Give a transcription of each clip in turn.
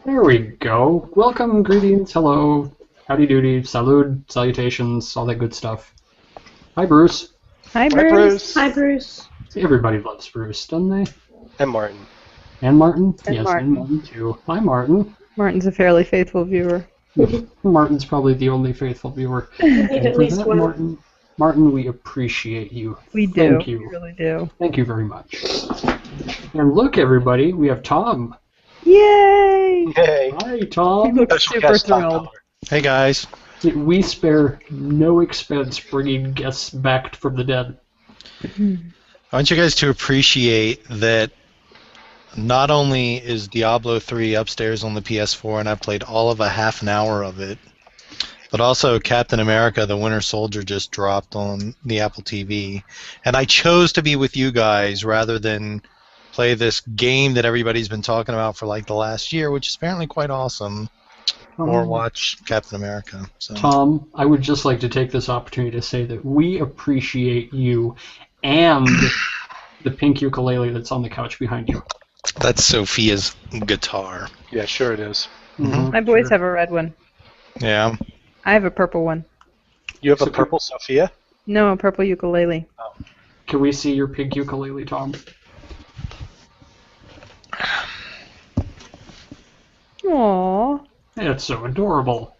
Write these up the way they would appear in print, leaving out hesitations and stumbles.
There we go. Welcome, greetings, hello, howdy doody, salud, salutations, all that good stuff. Hi, Bruce. Hi, Bruce. Hi, Bruce. See, everybody loves Bruce, don't they? And Martin. And Martin? And Yes, Martin. and Martin too. Hi, Martin. Martin's a fairly faithful viewer. Martin's probably the only faithful viewer. We need And at for least that, one. Martin, we appreciate you. We do. Thank you. We really do. Thank you very much. And look, everybody, we have Tom. Yay! Hey. Hi, He Tom. looks Special super guest top thrilled. dollar. Hey guys. We spare no expense bringing guests back from the dead. I want you guys to appreciate that not only is Diablo 3 upstairs on the PS4 and I've played all of a half an hour of it, but also Captain America the Winter Soldier just dropped on the Apple TV. And I chose to be with you guys rather than play this game that everybody's been talking about for like the last year, which is apparently quite awesome, or watch Captain America. So. Tom, I would just like to take this opportunity to say that we appreciate you and the pink ukulele that's on the couch behind you. That's Sophia's guitar. Yeah, sure it is. Mhm, My boys sure. have a red one. Yeah. I have a purple one. You have So a purple Sophia? No, a purple ukulele. Can we see your pink ukulele, Tom? Aww. It's so adorable.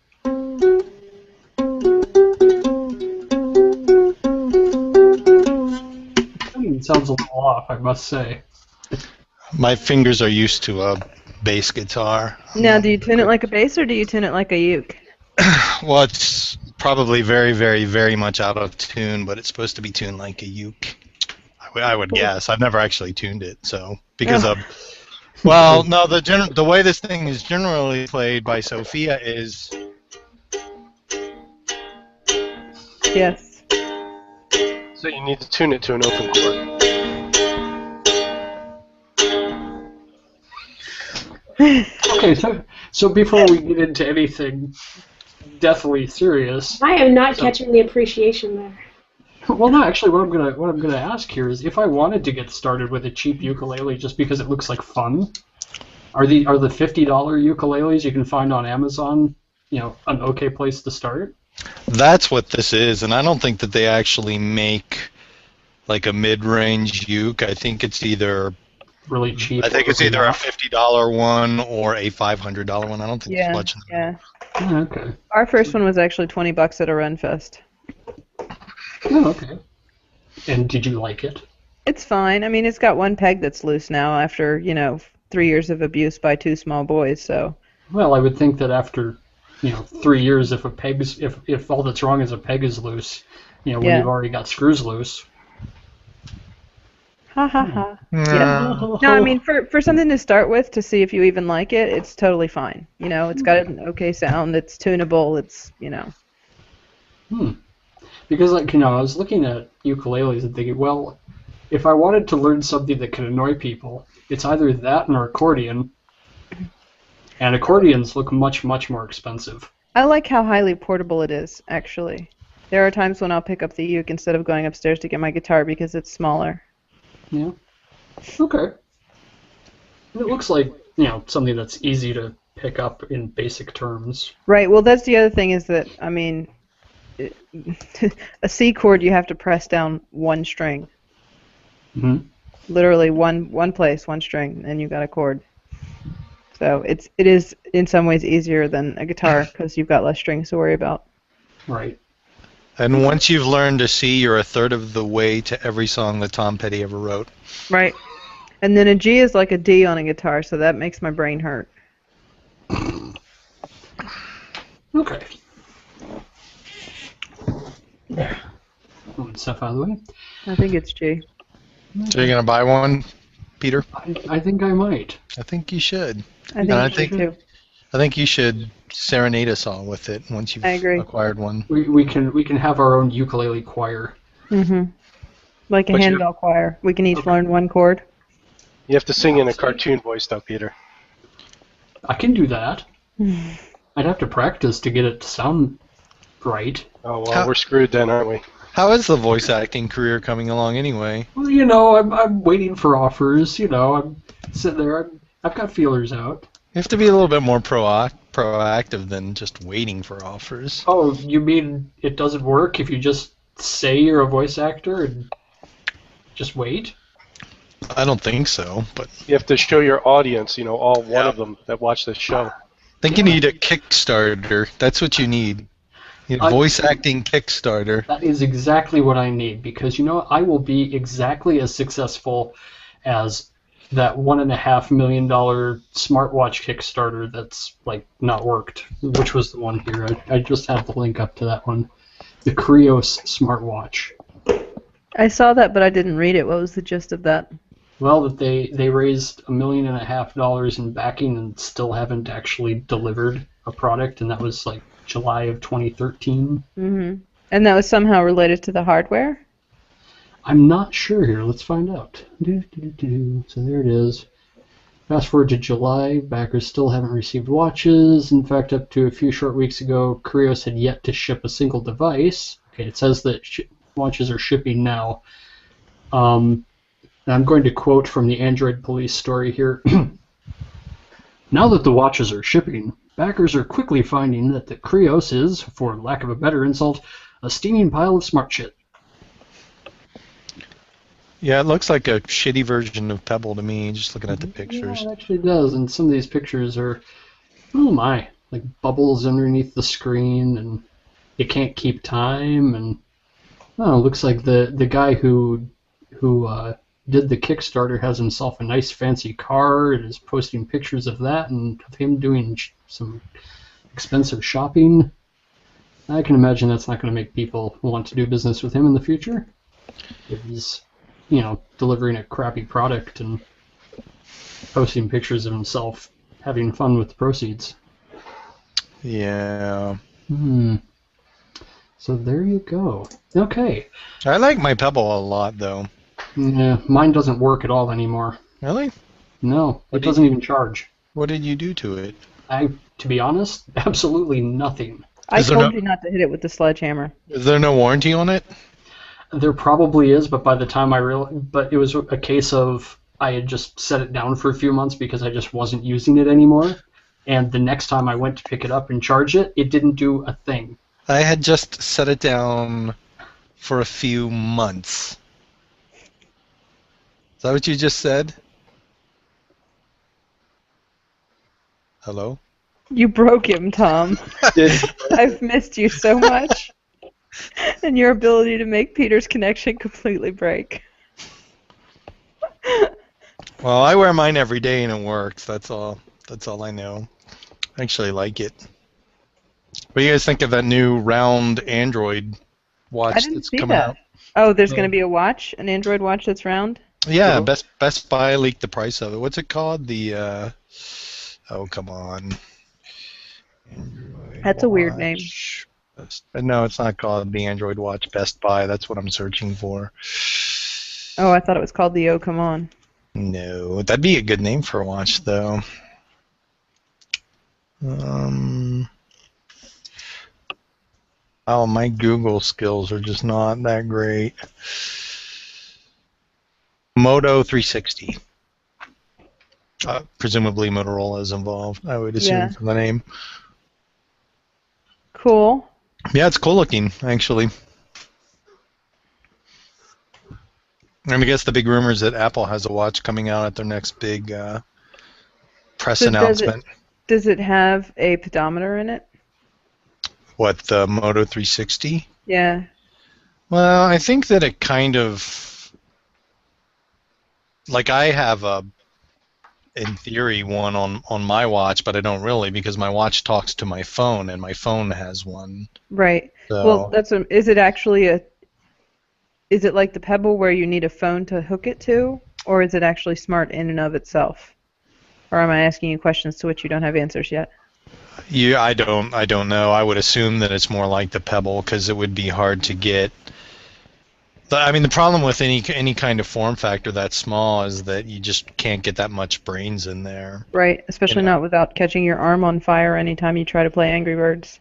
It sounds a little off, I must say. My fingers are used to a bass guitar. Now, do you tune it like a bass or do you tune it like a uke? Well, it's probably very, very, very much out of tune, but it's supposed to be tuned like a uke. I would guess. I've never actually tuned it, so because of. Well, no, the way this thing is generally played by Sophia is. Yes. So you need to tune it to an open chord. Okay, so before we get into anything deathly serious, I am not catching the appreciation there. well, no, actually, what I'm gonna ask here is, if I wanted to get started with a cheap ukulele just because it looks like fun, are the $50 ukuleles you can find on Amazon, an okay place to start? That's what this is, and I don't think that they actually make like a mid-range uke. I think it's either. Really cheap. I think it's either a $50 one or a $500 one. I don't think Yeah. it's much. Yeah. Oh, okay. Our first one was actually $20 at a Run Fest. Oh, okay. And did you like it? It's fine. I mean, it's got one peg that's loose now after 3 years of abuse by two small boys. So. Well, I would think that after 3 years, if all that's wrong is a peg is loose, when Yeah. you've already got screws loose. Ha ha ha. Yeah. No, I mean, for something to start with, to see if you even like it, it's totally fine. It's got an okay sound. It's tunable. It's. Because, I was looking at ukuleles and thinking, well, if I wanted to learn something that can annoy people, it's either that or accordion. And accordions look much, much more expensive. I like how highly portable it is, actually. There are times when I'll pick up the uke instead of going upstairs to get my guitar because it's smaller. Yeah. Okay. And it looks like, something that's easy to pick up in basic terms. Right. Well, that's the other thing is that, I mean, a C chord you have to press down one string. Mm-hmm. Literally one place, one string, and you got a chord. So it is in some ways easier than a guitar because you've got less strings to worry about. Right. And once you've learned to see, you're a third of the way to every song that Tom Petty ever wrote. Right. And then a G is like a D on a guitar, so that makes my brain hurt. Okay. Moving stuff out of the way. I think it's G. So you're gonna buy one, Peter? I think I might. I think you should. I think it's G too. I think you should serenade us all with it once you've I agree. acquired one. We can have our own ukulele choir. Mm-hmm. Like a But you- handbell choir. We can each learn one chord. You have to sing in a cartoon voice, though, Peter. I can do that. I'd have to practice to get it to sound right. Oh, well, we're screwed then, aren't we? How is the voice acting career coming along anyway? Well, I'm waiting for offers. I'm sitting there. I've got feelers out. You have to be a little bit more proactive than just waiting for offers. Oh, you mean it doesn't work if you just say you're a voice actor and just wait? I don't think so, but You have to show your audience, all one of them that watch this show. I think you need a Kickstarter. That's what you need. You need a voice acting Kickstarter. That is exactly what I need, because I will be exactly as successful as that $1.5 million smartwatch Kickstarter that's not worked, which was the one here. I just have the link up to that one, the Krios smartwatch. I saw that, but I didn't read it. What was the gist of that? Well, that they raised $1.5 million in backing and still haven't actually delivered a product, and that was July of 2013. Mm-hmm. And that was somehow related to the hardware? I'm not sure here. Let's find out. So there it is. Fast forward to July. Backers still haven't received watches. In fact, up to a few short weeks ago, Krios had yet to ship a single device. Okay, it says that watches are shipping now. I'm going to quote from the Android Police story here. Now that the watches are shipping, backers are quickly finding that the Krios is, for lack of a better insult, a steaming pile of smart shit. Yeah, it looks like a shitty version of Pebble to me, just looking at the pictures. Yeah, it actually does, and some of these pictures are, oh my, bubbles underneath the screen, and you can't keep time, and it looks like the guy who did the Kickstarter has himself a nice fancy car and is posting pictures of that and of him doing some expensive shopping. I can imagine that's not going to make people want to do business with him in the future. If he's, delivering a crappy product and posting pictures of himself having fun with the proceeds. Yeah. So there you go. Okay. I like my Pebble a lot, though. Yeah, mine doesn't work at all anymore. Really? No, it doesn't even charge. What did you do to it? To be honest, absolutely nothing. I told you not to hit it with the sledgehammer. Is there no warranty on it? There probably is, but by the time but it was a case of I had just set it down for a few months because I just wasn't using it anymore. And the next time I went to pick it up and charge it, it didn't do a thing. I had just set it down for a few months. Is that what you just said? Hello? You broke him, Tom. I've missed you so much. And your ability to make Peter's connection completely break. Well, I wear mine every day and it works. That's all I know. I actually like it. What do you guys think of that new round Android watch that's coming out? Oh, there's going to be a watch, an Android watch that's round? Yeah, Best Buy leaked the price of it. What's it called? The oh, come on. Android That's a weird name. No, it's not called the Android Watch Best Buy. That's what I'm searching for. Oh, I thought it was called the Oh Come On. No, that'd be a good name for a watch, though. Oh, my Google skills are just not that great. Moto 360. Presumably Motorola is involved, I would assume, from the name. Cool. Yeah, it's cool looking, actually. And I guess the big rumor is that Apple has a watch coming out at their next big press announcement. Does it have a pedometer in it? What, the Moto 360? Yeah. Well, I think that it kind of... I have in theory, one on my watch, but I don't really because my watch talks to my phone, and my phone has one. Right. So, well, is it actually is it like the Pebble where you need a phone to hook it to, or is it actually smart in and of itself? Or am I asking you questions to which you don't have answers yet? Yeah, I don't know. I would assume that it's more like the Pebble because it would be hard to get. I mean, the problem with any kind of form factor that small is that you just can't get that much brains in there. Right, especially not without catching your arm on fire anytime you try to play Angry Birds.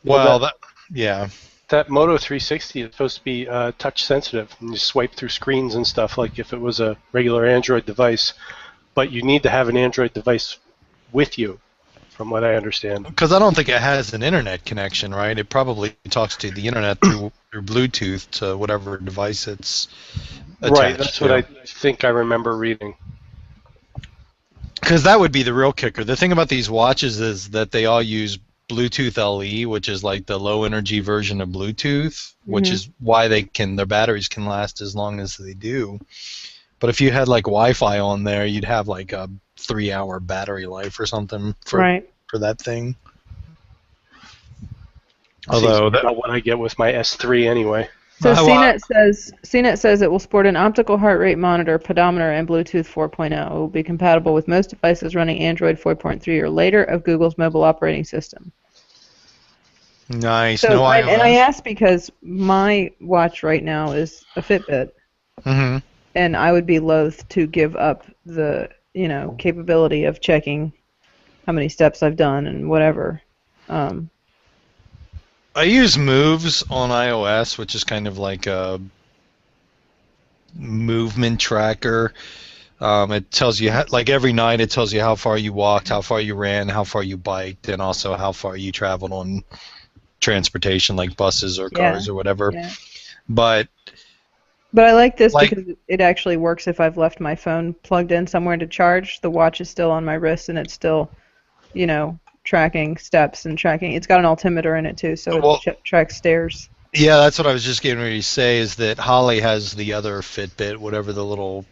Well, yeah. That Moto 360 is supposed to be touch sensitive, and you swipe through screens and stuff like if it was a regular Android device. But you need to have an Android device with you, from what I understand. Because I don't think it has an internet connection, right? It probably talks to the internet through Bluetooth to whatever device it's attached Right, that's to. what I think I remember reading. Because that would be the real kicker. The thing about these watches is that they all use Bluetooth LE, which is like the low energy version of Bluetooth, which is why their batteries can last as long as they do. But if you had like Wi-Fi on there, you'd have like a 3-hour battery life or something for that thing. Although about what I get with my S3 anyway. So CNET says it will support an optical heart rate monitor, pedometer, and Bluetooth 4.0. It will be compatible with most devices running Android 4.3 or later of Google's mobile operating system. Nice. So, no iOS. and I asked because my watch right now is a Fitbit, and I would be loath to give up the capability of checking how many steps I've done and whatever. I use Moves on iOS, which is kind of like a movement tracker. It tells you, like every night, it tells you how far you walked, how far you ran, how far you biked, and also how far you traveled on transportation, like buses or cars or whatever. Yeah. But I like this because it actually works if I've left my phone plugged in somewhere to charge. The watch is still on my wrist, and it's still, tracking steps and tracking. It's got an altimeter in it too, so it tracks stairs. Yeah, that's what I was just getting ready to say. Is that Holly has the other Fitbit, whatever the little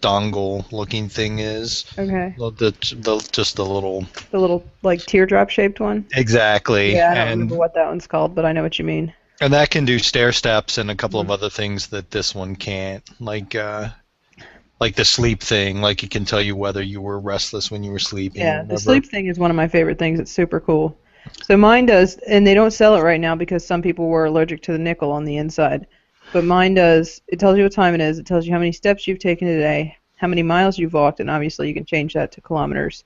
dongle-looking thing is. Okay. The little like teardrop-shaped one. Exactly. Yeah, I don't remember what that one's called, but I know what you mean. And that can do stair steps and a couple of other things that this one can't, like the sleep thing, like it can tell you whether you were restless when you were sleeping. Yeah, the sleep thing is one of my favorite things. It's super cool. So mine does, and they don't sell it right now because some people were allergic to the nickel on the inside. But mine does, it tells you what time it is, it tells you how many steps you've taken today, how many miles you've walked, and obviously you can change that to kilometers,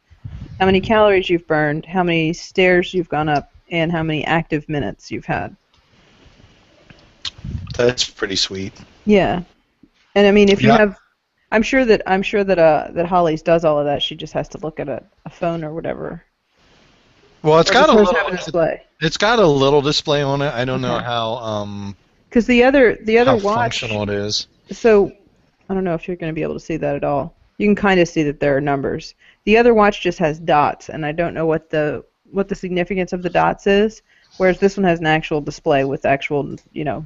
how many calories you've burned, how many stairs you've gone up, and how many active minutes you've had. That's pretty sweet. Yeah. And I mean, if you have, I'm sure that Holly's does all of that. She just has to look at a phone or whatever. Well, it's got a display. It's got a little display on it. I don't know how because the other how watch functional it is. So I don't know if you're going to be able to see that at all. You can kind of see that there are numbers. The other watch just has dots, and I don't know what the significance of the dots is. Whereas this one has an actual display with actual,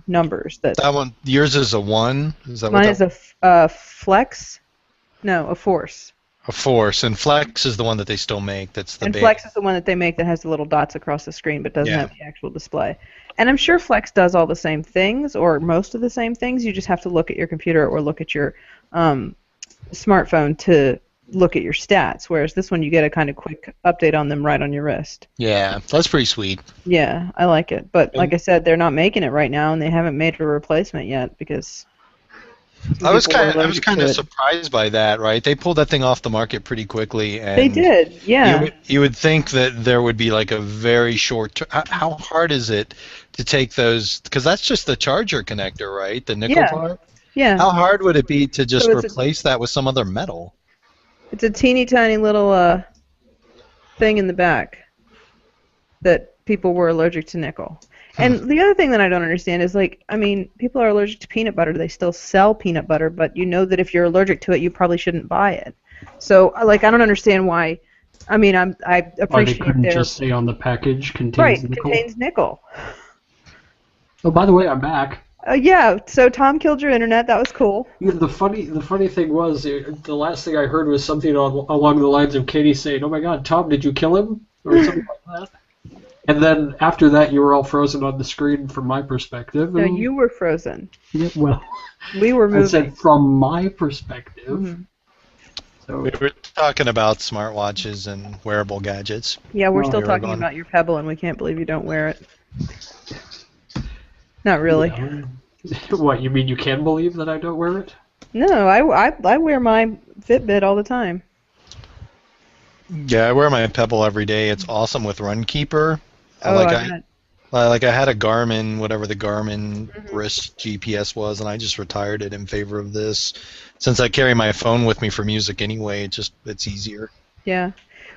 numbers. That one, yours is a 1? Is that mine is a flex? No, a force. A force, and flex is the one that they still make. That's the. And flex is the one that they make that has the little dots across the screen, but doesn't have the actual display. And I'm sure flex does all the same things, or most of the same things. You just have to look at your computer or look at your smartphone to look at your stats, whereas this one you get a kind of quick update on them right on your wrist. Yeah, that's pretty sweet. Yeah, I like it. But like I said, they're not making it right now, and they haven't made a replacement yet because I was kind of surprised by that, right? They pulled that thing off the market pretty quickly. And they did, yeah. You would think that there would be like a very short... How hard is it to take those... Because that's just the charger connector, right? The nickel part? Yeah. How hard would it be to just replace that with some other metal? It's a teeny tiny little thing in the back that people were allergic to nickel. And the other thing that I don't understand is, people are allergic to peanut butter. They still sell peanut butter, but you know that if you're allergic to it, you probably shouldn't buy it. So, I don't understand why. I appreciate they couldn't just say on the package contains nickel. Contains nickel. Oh, by the way, I'm back. Yeah, so Tom killed your internet. That was cool. Yeah, the funny thing was, the last thing I heard was something along the lines of Katie saying, "Oh my God, Tom, did you kill him?" or something like that. And then after that, you were all frozen on the screen from my perspective. No, you were frozen. Yeah, well, we were moving. I said from my perspective. Mm-hmm. So we were talking about smartwatches and wearable gadgets. Yeah, we're still talking about your Pebble, and we can't believe you don't wear it. Not really. Yeah. What, you mean you can believe that I don't wear it? No, I wear my Fitbit all the time. Yeah, I wear my Pebble every day. It's awesome with Runkeeper. I had a Garmin, whatever the Garmin wrist GPS was, and I just retired it in favor of this. Since I carry my phone with me for music anyway, it's easier. Yeah.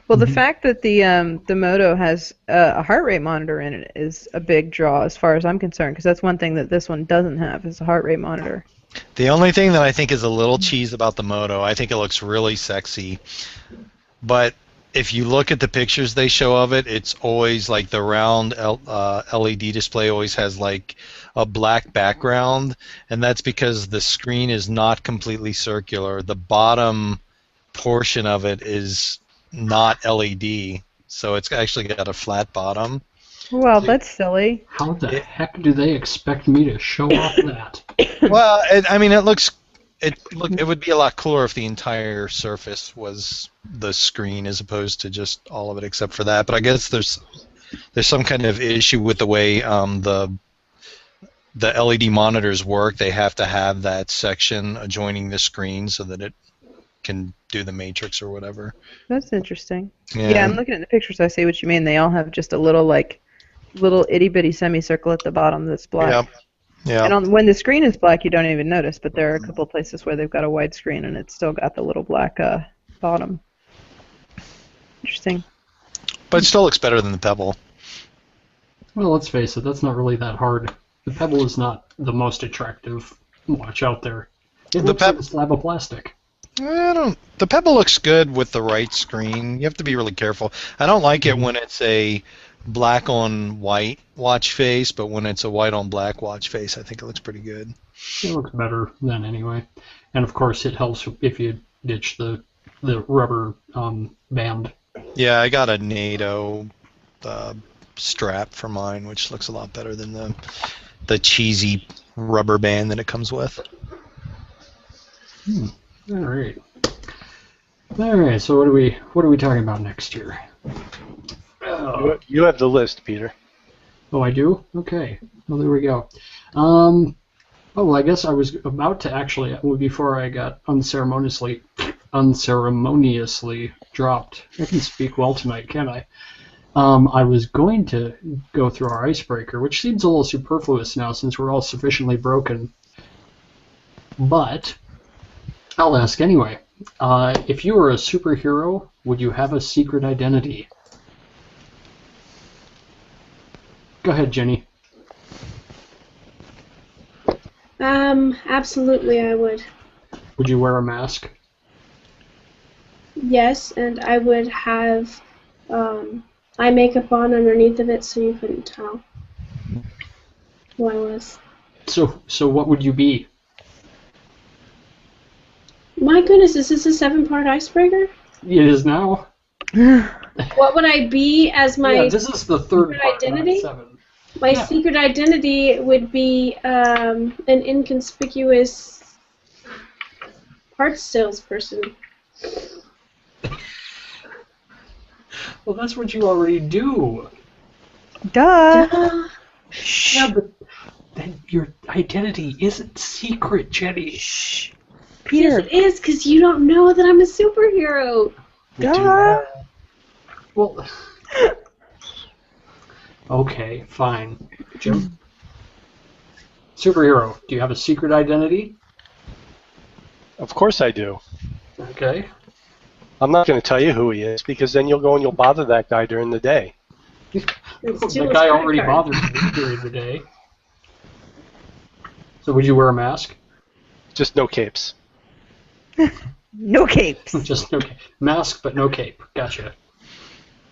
Well, the fact that the Moto has a heart rate monitor in it is a big draw as far as I'm concerned, because that's one thing that this one doesn't have is a heart rate monitor. The only thing that I think is a little cheese about the Moto, I think it looks really sexy, but if you look at the pictures they show of it, it's always like the round LED display always has like a black background, and that's because the screen is not completely circular. The bottom portion of it is not LED, so it's actually got a flat bottom. Well, that's silly. How the heck do they expect me to show off that? Well, it would be a lot cooler if the entire surface was the screen as opposed to just all of it except for that. But I guess there's some kind of issue with the way the LED monitors work. They have to have that section adjoining the screen so that it can do the matrix or whatever. That's interesting. Yeah. Yeah, I'm looking at the pictures. I see what you mean. They all have just a little itty bitty semicircle at the bottom that's black. Yeah. Yeah. And when the screen is black, you don't even notice. But there are a couple of places where they've got a wide screen and it's still got the little black bottom. Interesting. But it still looks better than the Pebble. Well, let's face it, that's not really that hard. The Pebble is not the most attractive watch out there. It looks like a slab of plastic. The Pebble looks good with the right screen. You have to be really careful. I don't like it when it's a black on white watch face, but when it's a white on black watch face, I think it looks pretty good. It looks better then anyway. And of course it helps if you ditch the rubber band. Yeah, I got a NATO strap for mine, which looks a lot better than the cheesy rubber band that it comes with. All right. All right. So what are we talking about next year? You have the list, Peter. Oh, I do? Okay. Well, there we go. Oh, well, I guess I was about to actually, before I got unceremoniously dropped. I can speak well tonight, can't I? I was going to go through our icebreaker, which seems a little superfluous now since we're all sufficiently broken. But I'll ask anyway. If you were a superhero, would you have a secret identity? Go ahead, Jenny. Absolutely I would. Would you wear a mask? Yes, and I would have eye makeup on underneath of it so you couldn't tell who I was. So what would you be? My goodness, is this a 7-part icebreaker? It is now. What would I be as my Yeah, this is the third secret part, identity? not 7. My secret identity would be an inconspicuous parts salesperson. Well, that's what you already do. Duh. Yeah, but then your identity isn't secret, Jenny. Shh. Yes, Peter. it is, because you don't know that I'm a superhero. Duh. Well, okay, fine. Jim? Superhero, do you have a secret identity? Of course I do. Okay. I'm not going to tell you who he is because then you'll go and you'll bother that guy during the day. The guy already bothered me during the day. So would you wear a mask? Just no capes. No capes. Just no cape. Mask, but no cape. Gotcha.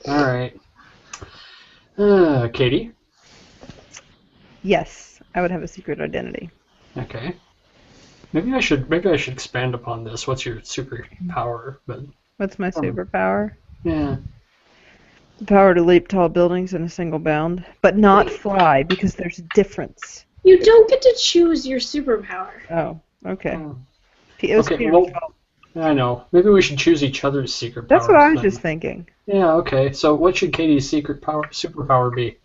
All right. Katie? Yes, I would have a secret identity. Okay. Maybe I should expand upon this. What's your superpower? But What's my superpower? yeah. The power to leap tall buildings in a single bound, but not fly, because there's a difference. You don't get to choose your superpower. Oh, okay. Oh. It was Okay, Peter's well, fault. I know. Maybe we should choose each other's secret That's powers. what I was then. just thinking. Yeah. Okay. So what should Katie's superpower be?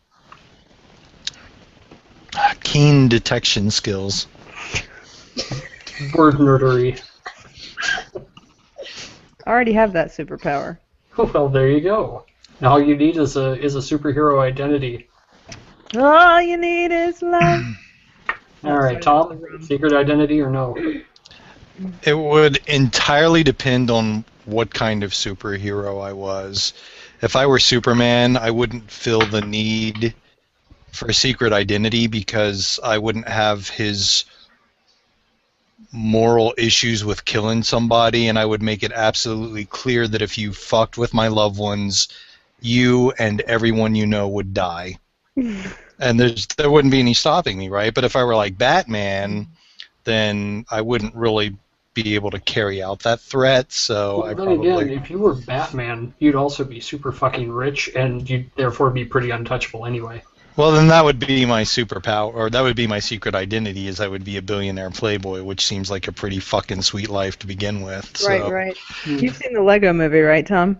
Keen detection skills. Word nerdery. I already have that superpower. Well, there you go. All you need is a superhero identity. All you need is love. All right, Tom. Secret identity or no? It would entirely depend on what kind of superhero I was. If I were Superman, I wouldn't feel the need for a secret identity because I wouldn't have his moral issues with killing somebody, and I would make it absolutely clear that if you fucked with my loved ones, you and everyone you know would die. And there wouldn't be any stopping me, right? But if I were like Batman, then I wouldn't really be able to carry out that threat, so I Well, then probably... again, if you were Batman, you'd also be super fucking rich, and you'd therefore be pretty untouchable anyway. Well, then that would be my superpower, or that would be my secret identity, is I would be a billionaire playboy, which seems like a pretty fucking sweet life to begin with. So. Right. You've seen the Lego movie, right, Tom?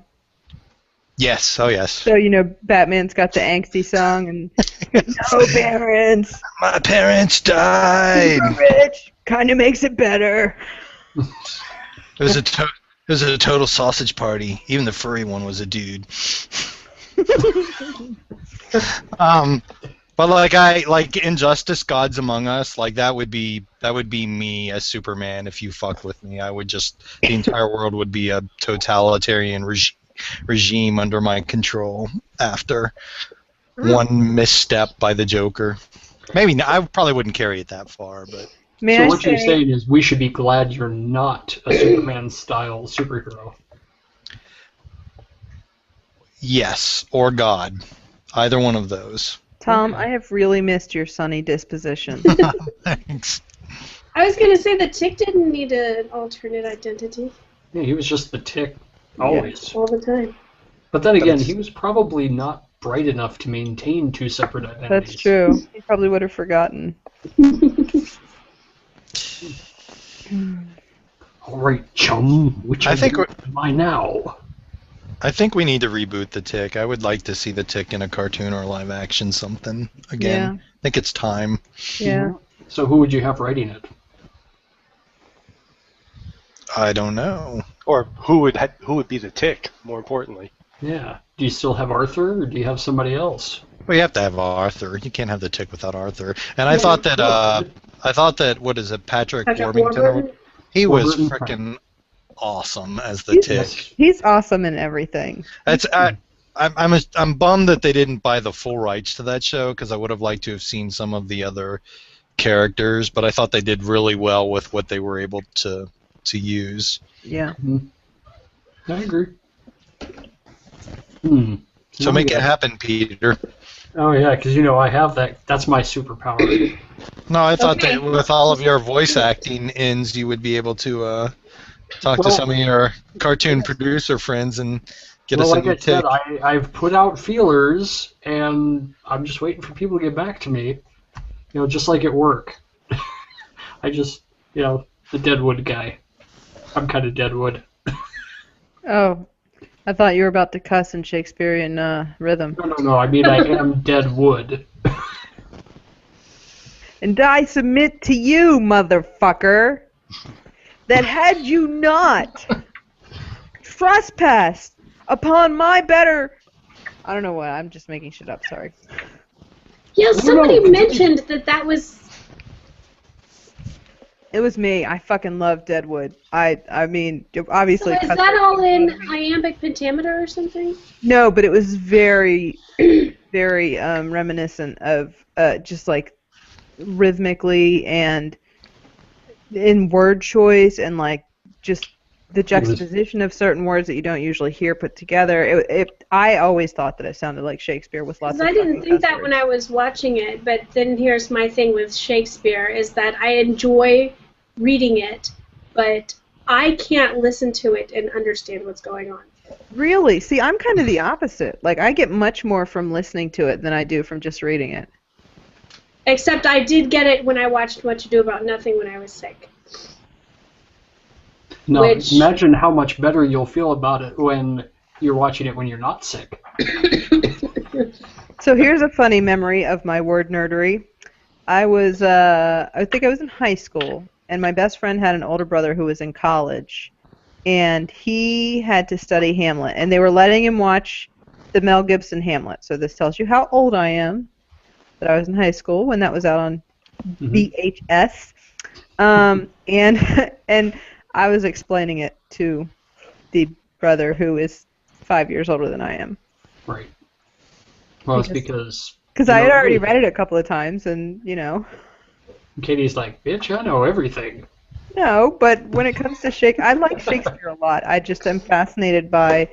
Yes, oh yes. So, you know, Batman's got the angsty song, and no parents. My parents died. Super rich. Kind of makes it better. It was a total sausage party. Even the furry one was a dude. But like Injustice, Gods Among Us, like that would be me as Superman if you fucked with me. The entire world would be a totalitarian regime under my control after one misstep by the Joker. Maybe not, I probably wouldn't carry it that far, but. So what you're saying is we should be glad you're not a Superman-style superhero. Yes, or God. Either one of those. Tom, I have really missed your sunny disposition. Thanks. I was going to say the Tick didn't need an alternate identity. Yeah, he was just the Tick, always. All the time. But then again, he was probably not bright enough to maintain two separate identities. That's true. He probably would have forgotten. All right, chum. Which I think am I now? I think we need to reboot the Tick. I would like to see the Tick in a cartoon or live action something again. Yeah. I think it's time. Yeah. So who would you have writing it? I don't know. Or who would be the Tick? More importantly. Yeah. Do you still have Arthur, or do you have somebody else? Well, you have to have Arthur. You can't have the Tick without Arthur. And I thought that what is it, Patrick Warburton? He was freaking awesome as the Tick. He's awesome in everything. I'm bummed that they didn't buy the full rights to that show because I would have liked to have seen some of the other characters, but I thought they did really well with what they were able to use. Yeah. I agree. So make it happen, Peter. Oh yeah, because you know I have that. That's my superpower. No, I thought that with all of your voice acting ins, you would be able to talk to some of your cartoon producer friends and get us a new Tick. Like I said, I've put out feelers, and I'm just waiting for people to get back to me. You know, just like at work. The Deadwood guy. I'm kind of Deadwood. Oh, I thought you were about to cuss in Shakespearean rhythm. No. I mean, I am Deadwood. And I submit to you, motherfucker, that had you not trespassed upon my better... I don't know what, I'm just making shit up, sorry. Yeah, somebody mentioned that was... It was me. I fucking love Deadwood. I mean, obviously... So is that all in iambic pentameter or something? No, but it was very, very reminiscent of just like rhythmically and in word choice and like just the juxtaposition of certain words that you don't usually hear put together. I always thought that it sounded like Shakespeare with lots of... I didn't think that when I was watching it, but then here's my thing with Shakespeare is that I enjoy reading it, but I can't listen to it and understand what's going on. Really? See, I'm kind of the opposite. Like, I get much more from listening to it than I do from just reading it. Except I did get it when I watched What to Do About Nothing when I was sick. Now, imagine how much better you'll feel about it when you're watching it when you're not sick. So here's a funny memory of my word nerdery. I think I was in high school, and my best friend had an older brother who was in college, and he had to study Hamlet, and they were letting him watch the Mel Gibson Hamlet. So this tells you how old I am, that I was in high school when that was out on VHS, and I was explaining it to the brother who is 5 years older than I am. Right. Well, it's because... Because I had already read it a couple of times, and, Katie's like, bitch, I know everything. No, but when it comes to Shakespeare, I like Shakespeare a lot. I just am fascinated by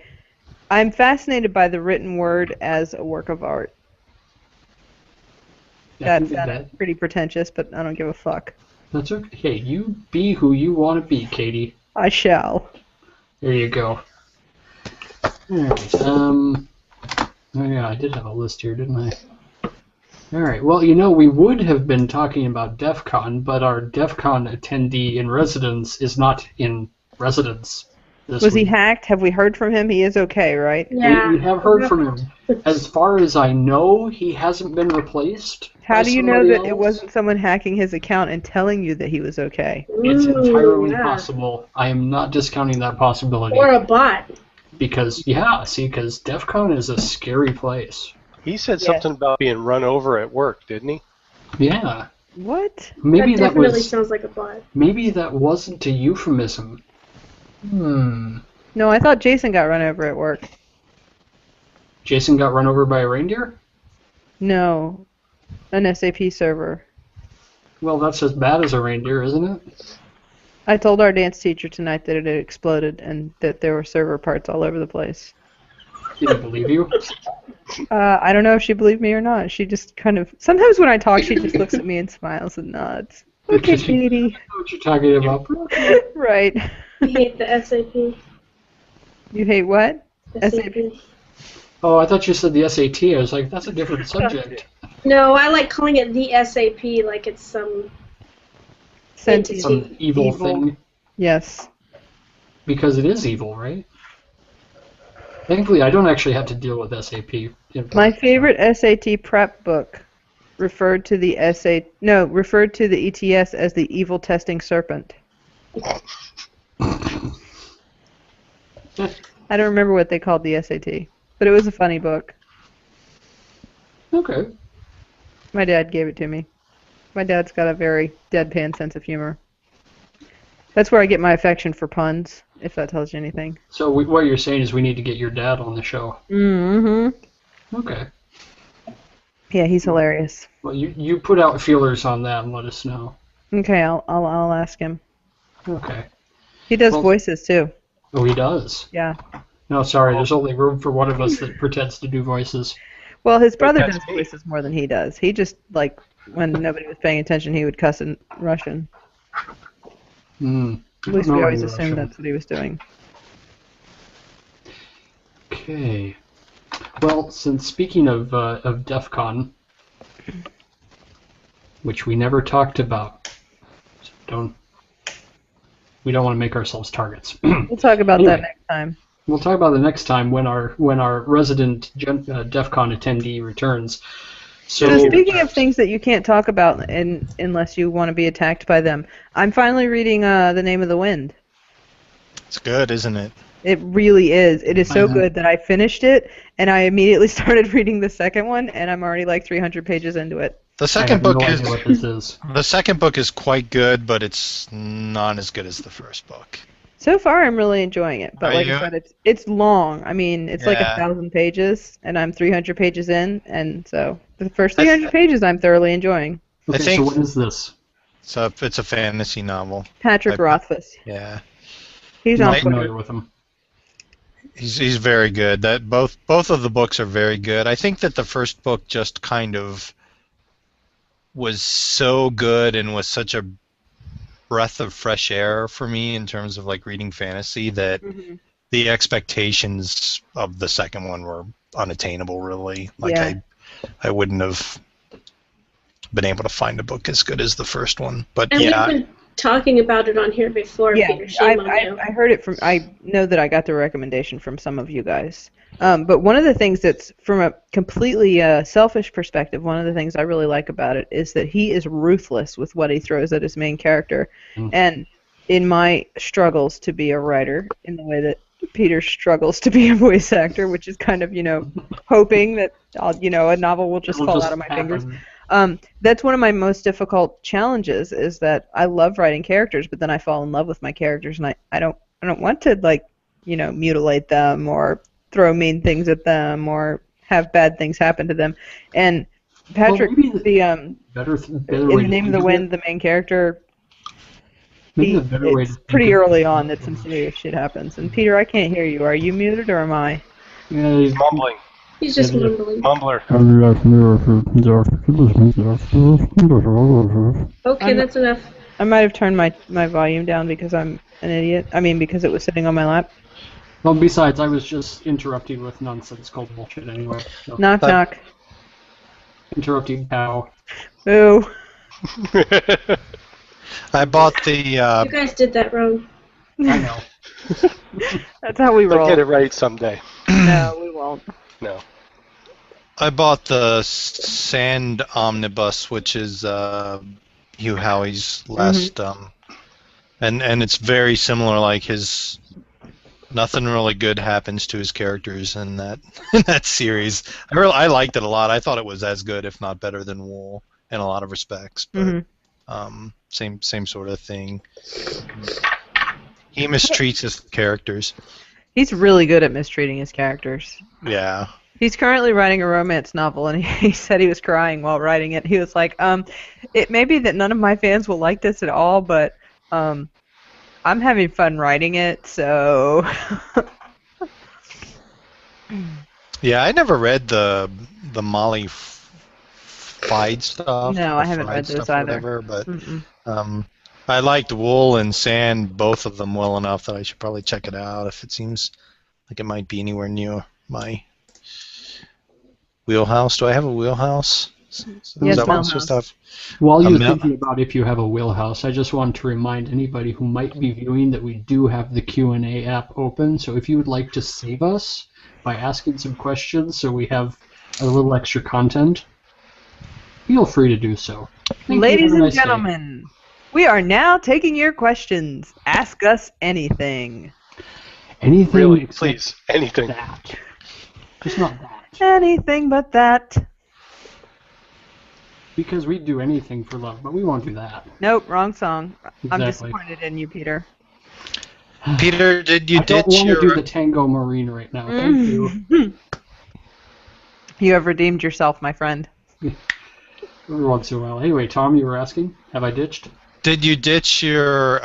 the written word as a work of art. That sounded pretty pretentious, but I don't give a fuck. That's okay. Hey, you be who you want to be, Katie. I shall. There you go. Alright, oh yeah, I did have a list here, didn't I? Alright, well, we would have been talking about DEF CON, but our DEF CON attendee in residence is not in residence this Was he week. hacked? Have we heard from him? He is okay, right? Yeah. We have heard from him. As far as I know, he hasn't been replaced. How do you know somebody that it else. wasn't someone hacking his account and telling you that he was okay? It's entirely yeah. possible. I am not discounting that possibility. Or a bot. Because DEF CON is a scary place. He said something about being run over at work, didn't he? Yeah. What? Maybe that that definitely was. sounds like a bot. Maybe that wasn't a euphemism. No, I thought Jason got run over at work. Jason got run over by a reindeer? No, an SAP server. Well, that's as bad as a reindeer, isn't it? I told our dance teacher tonight that it had exploded and that there were server parts all over the place. Didn't believe you. I don't know if she believed me or not. She just kind of... Sometimes when I talk, she just looks at me and smiles and nods. Okay, Katie. I know what you're talking about. Right. I hate the SAP. You hate what? SAP. Oh, I thought you said the SAT. I was like, that's a different subject. No, I like calling it the SAP like it's some Sentient. Some evil thing. Yes. Because it is evil, right? Thankfully, I don't actually have to deal with SAP. My favorite SAT prep book referred to the ETS as the evil testing serpent. I don't remember what they called the SAT, but it was a funny book. Okay. My dad gave it to me. My dad's got a very deadpan sense of humor. That's where I get my affection for puns, if that tells you anything. So what you're saying is we need to get your dad on the show. Mm-hmm. Okay. Yeah, he's hilarious. Well, you put out feelers on that and let us know. Okay, I'll ask him. Okay. He does voices too. Oh, he does? Yeah. No, sorry, there's only room for one of us that pretends to do voices. Well, his brother that's does me. voices more than he does. He just, like, when nobody was paying attention, he would cuss in Russian. At least we always assumed that's what he was doing. Okay. Well, since speaking of DEF CON, which we never talked about, so we don't want to make ourselves targets. We'll talk about that next time. We'll talk about it next time when our resident DEF CON attendee returns. So speaking of things that you can't talk about unless you want to be attacked by them, I'm finally reading The Name of the Wind. It's good, isn't it? It really is. It is so good that I finished it, and I immediately started reading the second one, and I'm already like 300 pages into it. The second book I have no idea what this is. The second book is quite good, but it's not as good as the first book. So far, I'm really enjoying it, but Are like you? I said, it's long. I mean, it's like Yeah. 1,000 pages, and I'm 300 pages in, and so the first 300 pages I'm thoroughly enjoying. Okay, think- so what is this? So it's a fantasy novel. Patrick Rothfuss. Yeah, He's I'm on not familiar Twitter. with him. he's very good. That both of the books are very good. I think that the first book just kind of was so good and was such a breath of fresh air for me in terms of like reading fantasy that the expectations of the second one were unattainable. Really, like Yeah. I wouldn't have been able to find a book as good as the first one. But And yeah, we've been talking about it on here before, Yeah, Peter. Shame on you. I heard it from. I know that I got the recommendation from some of you guys. But one of the things that's from a completely selfish perspective, one of the things I really like about it is that he is ruthless with what he throws at his main character. And in my struggles to be a writer, in the way that Peter struggles to be a voice actor, which is kind of, hoping that a novel will just fall out of my fingers. That's one of my most difficult challenges is that I love writing characters, but then I fall in love with my characters, and I don't want to mutilate them or throw mean things at them or have bad things happen to them. And Patrick, maybe in better The way to Name of the think Wind, the main character, maybe the better way to it's think pretty of early it on that some serious shit happens. And Peter, I can't hear you. Are you muted or am I? Yeah, He's mumbling. He's just mumbling. Mumbler. Okay, that's enough. I might have turned my volume down because I'm an idiot. I mean, because it was sitting on my lap. Well, besides, I was just interrupting with nonsense called bullshit anyway. So. Knock, knock. Interrupting cow. Boo. I bought the. You guys did that wrong. I know. That's how we They'll roll. get it right someday. No, we won't. No. I bought the Sand Omnibus, which is Hugh Howey's last, and it's very similar. Like his, nothing really good happens to his characters in that series. I liked it a lot. I thought it was as good, if not better, than Wool in a lot of respects. But same sort of thing. He mistreats his characters. He's really good at mistreating his characters. Yeah. He's currently writing a romance novel, and he said he was crying while writing it. He was like, it may be that none of my fans will like this at all, but I'm having fun writing it, so... Yeah, I never read the Molly Fide stuff. No, I haven't read those either. Whatever, but I liked Wool and Sand, both of them, well enough that I should probably check it out if it seems like it might be anywhere near my wheelhouse. Do I have a wheelhouse? Yes, Wheelhouse. While you're thinking about if you have a wheelhouse, I just want to remind anybody who might be viewing that we do have the Q&A app open. So if you would like to save us by asking some questions so we have a little extra content, feel free to do so. Ladies and gentlemen, we are now taking your questions. Ask us anything. Anything, really, please, anything. That. Just not that. Anything but that. Because we'd do anything for love, but we won't do that. Nope, wrong song. Exactly. I'm disappointed in you, Peter. Peter, did you ditch I don't want to your... do the Tango Marine right now. Thank you. You have redeemed yourself, my friend. Every once in a while. Anyway, Tom, you were asking, have I ditched? Did you ditch your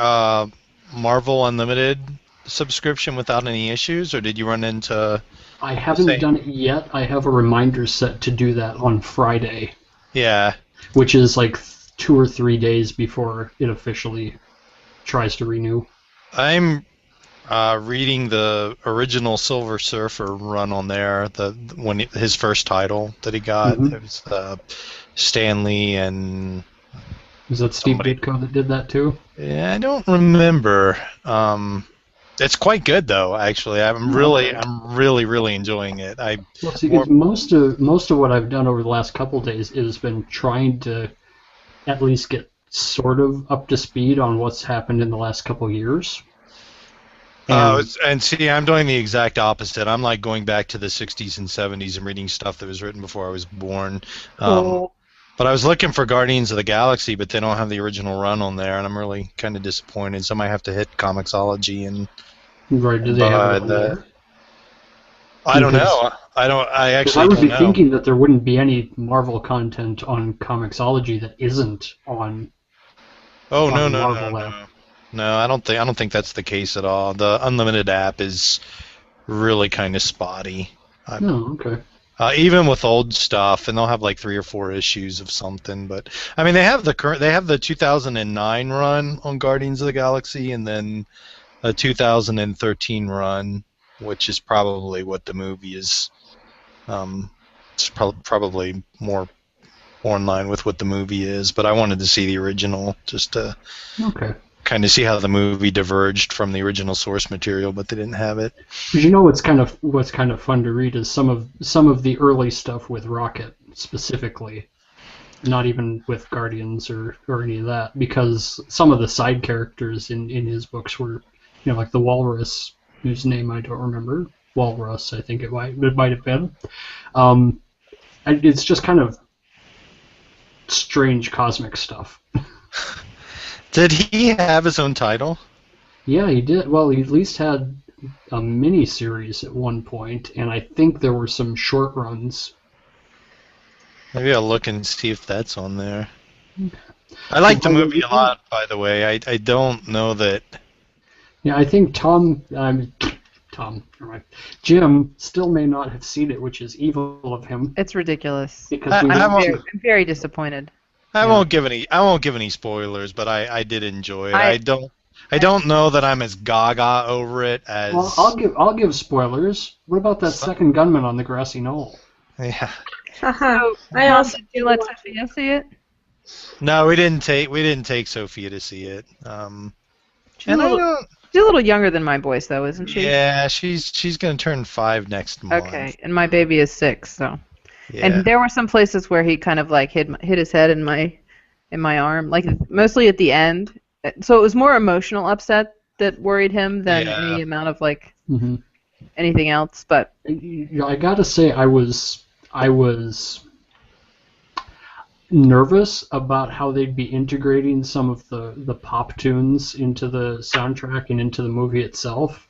Marvel Unlimited subscription without any issues, or did you run into... I haven't done it yet. I have a reminder set to do that on Friday. Yeah. Which is like 2 or 3 days before it officially tries to renew. I'm reading the original Silver Surfer run on there, his first title that he got. It was Stan Lee and... Was that Steve Ditko that did that too? Yeah, I don't remember. It's quite good though, actually. I'm really enjoying it. Most of what I've done over the last couple of days has been trying to at least get sort of up to speed on what's happened in the last couple of years. And see, I'm doing the exact opposite. I'm like going back to the 60s and 70s and reading stuff that was written before I was born. But I was looking for Guardians of the Galaxy, but they don't have the original run on there, and I'm really kind of disappointed. So I might have to hit Comixology and... Right, do they have it on there? I don't know. I actually I would don't be know. thinking that there wouldn't be any Marvel content on Comixology that isn't on... Oh, on no. No, I don't think that's the case at all. The Unlimited app is really kind of spotty. Oh, okay. Even with old stuff, and they'll have like 3 or 4 issues of something. But I mean, they have the 2009 run on Guardians of the Galaxy, and then a 2013 run, which is probably what the movie is. It's probably more in line with what the movie is. But I wanted to see the original just to kind of see how the movie diverged from the original source material, but they didn't have it. You know what's kind of fun to read is some of the early stuff with Rocket specifically, not even with Guardians or any of that, because some of the side characters in his books were, like the Walrus, whose name I don't remember, Walrus, I think it might have been. It's just kind of strange cosmic stuff. Did he have his own title? Yeah, he did. Well, he at least had a mini series at one point, and I think there were some short runs. Maybe I'll look and see if that's on there. I like the movie a lot, by the way. I don't know that. Yeah, I think Jim still may not have seen it, which is evil of him. It's ridiculous. Because I'm very disappointed. I won't give any spoilers, but I did enjoy it. I don't know that I'm as gaga over it as. Well, I'll give spoilers. What about that second gunman on the grassy knoll? Yeah. I also did you let Sophia see it? No, we didn't take Sophia to see it. She's a little younger than my boys, though, isn't she? Yeah, she's gonna turn 5 next month. Okay, and my baby is 6, so. Yeah. And there were some places where he kind of like hit his head in my arm, like mostly at the end. So it was more emotional upset that worried him than any amount of like anything else. But I gotta say, I was nervous about how they'd be integrating some of the pop tunes into the soundtrack and into the movie itself.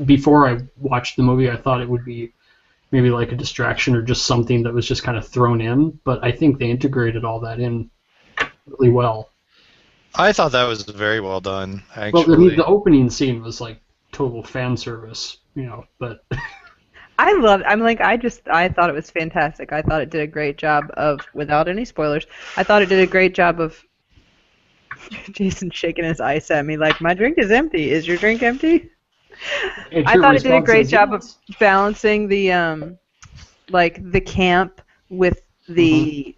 Before I watched the movie, I thought it would be maybe like a distraction or just something that was just kind of thrown in, but I think they integrated all that in really well. I thought that was very well done, actually. Well, I mean, the opening scene was like total fan service, but... I thought it was fantastic. I thought it did a great job of, without any spoilers, I thought it did a great job of Jason shaking his ice at me like, my drink is empty. Is your drink empty? I thought it did a great job of balancing the the camp with the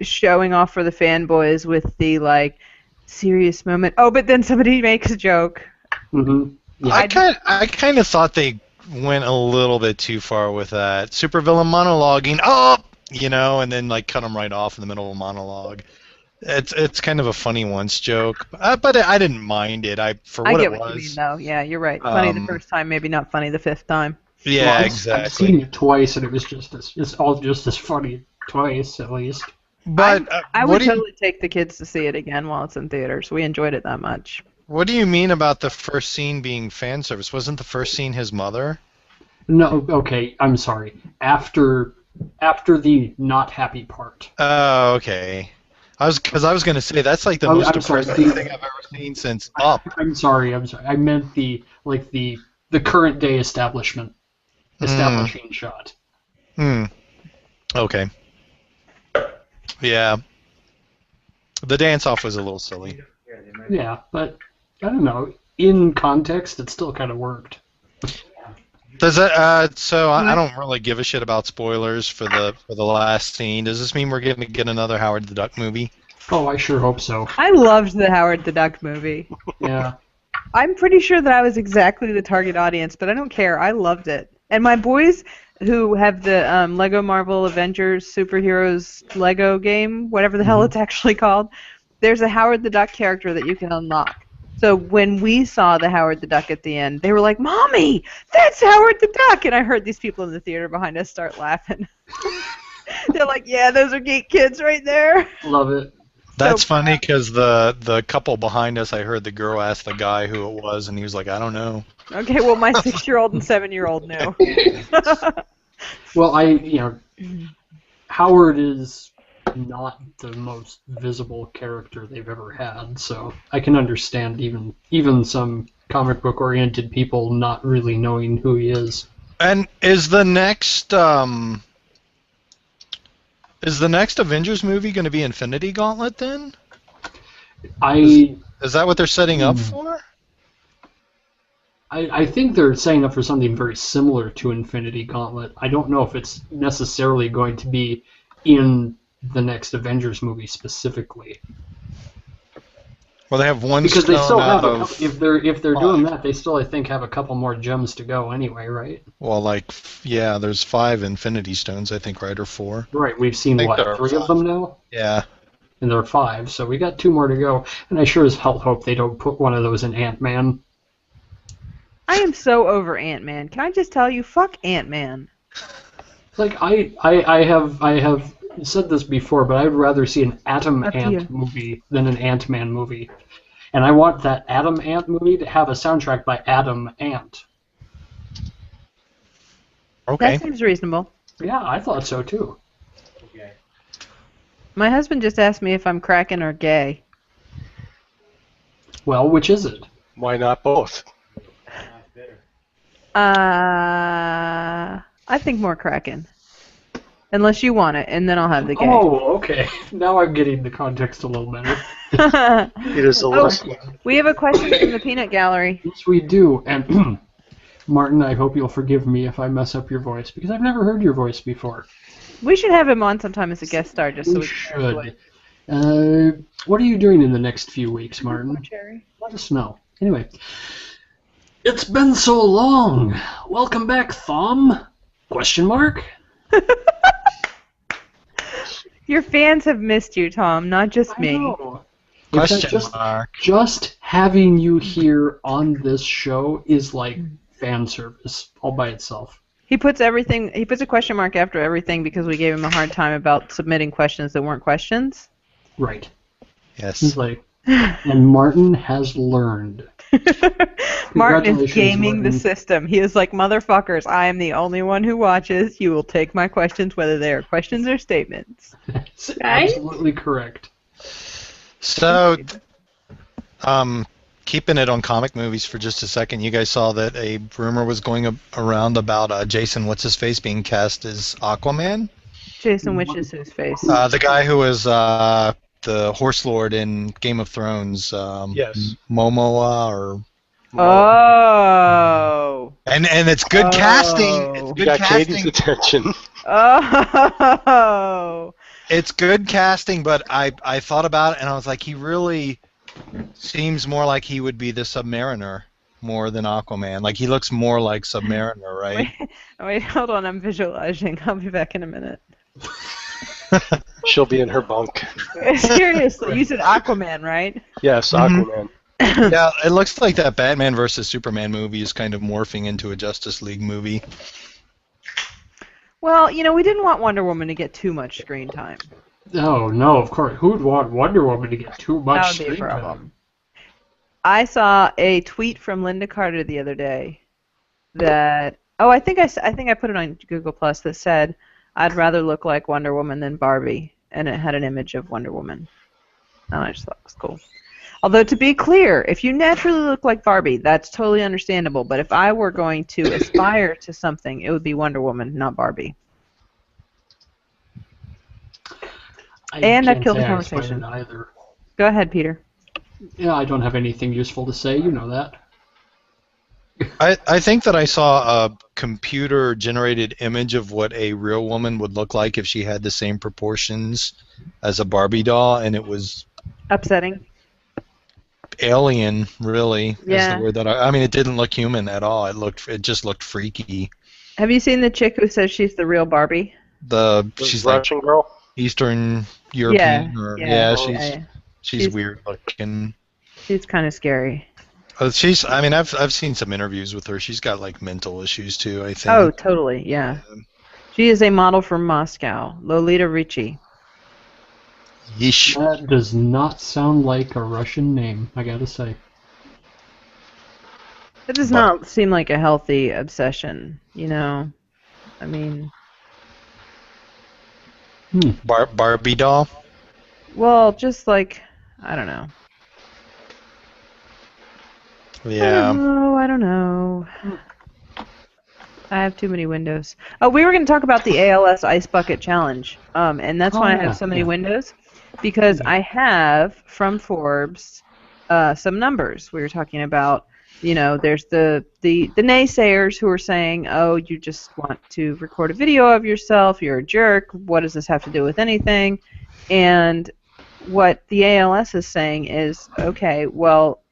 showing off for the fanboys with the like serious moment. Oh, but then somebody makes a joke. Mm-hmm. Yeah. I kind of thought they went a little bit too far with that supervillain monologuing. And then like cut him right off in the middle of a monologue. It's kind of a funny once joke, but I didn't mind it. I get what you mean, though. Yeah, you're right. Funny the first time, maybe not funny the 5th time. Yeah, exactly. I've seen it twice, and it was it's all just as funny twice, at least. But I would totally take the kids to see it again while it's in theaters. We enjoyed it that much. What do you mean about the first scene being fan service? Wasn't the first scene his mother? No, okay, I'm sorry. After the not happy part. Oh, okay. I was going to say that's like the most depressing thing I've ever seen since Up. I'm sorry. I meant the current day establishing shot. Okay. Yeah. The dance-off was a little silly. Yeah, but I don't know. In context, it still kind of worked. Does it? So I don't really give a shit about spoilers for the last scene. Does this mean we're going to get another Howard the Duck movie? Oh, I sure hope so. I loved the Howard the Duck movie. Yeah. I'm pretty sure that I was exactly the target audience, but I don't care. I loved it. And my boys, who have the Lego Marvel Avengers Superheroes Lego game, whatever the hell it's actually called, there's a Howard the Duck character that you can unlock. So when we saw the Howard the Duck at the end, they were like, "Mommy, that's Howard the Duck!" And I heard these people in the theater behind us start laughing. They're like, "Yeah, those are geek kids right there." Love it. That's funny because the couple behind us, I heard the girl ask the guy who it was, and he was like, "I don't know." Okay, well, my 6-year-old and 7-year-old knew. Well, Howard is not the most visible character they've ever had, so I can understand even some comic book oriented people not really knowing who he is. And is the next Avengers movie going to be Infinity Gauntlet then? Is that what they're setting up for? I think they're setting up for something very similar to Infinity Gauntlet. I don't know if it's necessarily going to be in the next Avengers movie specifically. Well, they have one because stone they still out have of if they're doing that, they still I think have a couple more gems to go anyway, right? Well, there's 5 Infinity Stones, I think, right, or 4. Right, we've seen 3 of them now. Yeah. And there are 5, so we got 2 more to go. And I sure as hell hope they don't put one of those in Ant-Man. I am so over Ant-Man. Can I just tell you, fuck Ant-Man. Like I have said this before, but I'd rather see an Atom Ant movie than an Ant-Man movie. And I want that Adam Ant movie to have a soundtrack by Adam Ant. Okay. That seems reasonable. Yeah, I thought so too. My husband just asked me if I'm cracking or gay. Well, which is it? Why not both? I think more cracking. Unless you want it, and then I'll have the gay. Oh, okay. Now I'm getting the context a little better. It is a little. We have a question from the Peanut Gallery. Yes, we do. And Martin, I hope you'll forgive me if I mess up your voice, because I've never heard your voice before. We should have him on sometime as a guest star, just so We we can should. What are you doing in the next few weeks, Martin? Cherry. Let us know. Anyway, it's been so long. Welcome back, Thom? Question mark? Your fans have missed you, Tom, not just me. I know. Question mark. Just having you here on this show is like fan service all by itself. He puts a question mark after everything because we gave him a hard time about submitting questions that weren't questions. Right. Yes. He's like, and Martin has learned. Martin is gaming the Martin. system. He is like, motherfuckers, I am the only one who watches. You will take my questions whether they are questions or statements. That's Right? absolutely correct. So, keeping it on comic movies for just a second, you guys saw that a rumor was going around about Jason What's-His-Face being cast as Aquaman? Jason Witches whose face. The guy who was the Horse Lord in Game of Thrones, Yes. Momoa, or... Oh. And it's good casting. It's You good got casting. Katie's attention. Oh. It's good casting, but I thought about it and I was like, he really seems more like he would be the Submariner more than Aquaman. Like, he looks more like Submariner, right? Wait, hold on. I'm visualizing. I'll be back in a minute. She'll be in her bunk. Seriously, you said Aquaman, right? Yes, Mhm. Aquaman. Yeah, it looks like that Batman versus Superman movie is kind of morphing into a Justice League movie. Well, we didn't want Wonder Woman to get too much screen time. Oh, no, of course. Who would want Wonder Woman to get too much That would be a screen time? problem. I saw a tweet from Linda Carter the other day that I think I put it on Google Plus that said I'd rather look like Wonder Woman than Barbie, and it had an image of Wonder Woman. And I just thought it was cool. Although, to be clear, if you naturally look like Barbie, that's totally understandable. But if I were going to aspire to something, it would be Wonder Woman, not Barbie. And that can't killed the say I aspire conversation. to either. Go ahead, Peter. Yeah, I don't have anything useful to say. You know that. I think that I saw a computer-generated image of what a real woman would look like if she had the same proportions as a Barbie doll, and it was Upsetting. alien, really. Is Yeah. the word that I mean, it didn't look human at all. It just looked freaky. Have you seen the chick who says she's the real Barbie? She's like Russian girl. Eastern European, Yeah. she's weird looking. She's kind of scary. I've seen some interviews with her. She's got like mental issues too, I think. Oh, totally, yeah. She is a model from Moscow, Lolita Ricci. Yeesh. That does not sound like a Russian name, I gotta say. It does not seem like a healthy obsession, I mean, Barbie doll. well, just like, I don't know. Yeah. I don't know. I have too many windows. Oh, we were going to talk about the ALS Ice Bucket Challenge, and that's why I have so many windows, because I have, from Forbes, some numbers. We were talking about, there's the naysayers who are saying, oh, you just want to record a video of yourself, you're a jerk, what does this have to do with anything? And what the ALS is saying is, okay, well,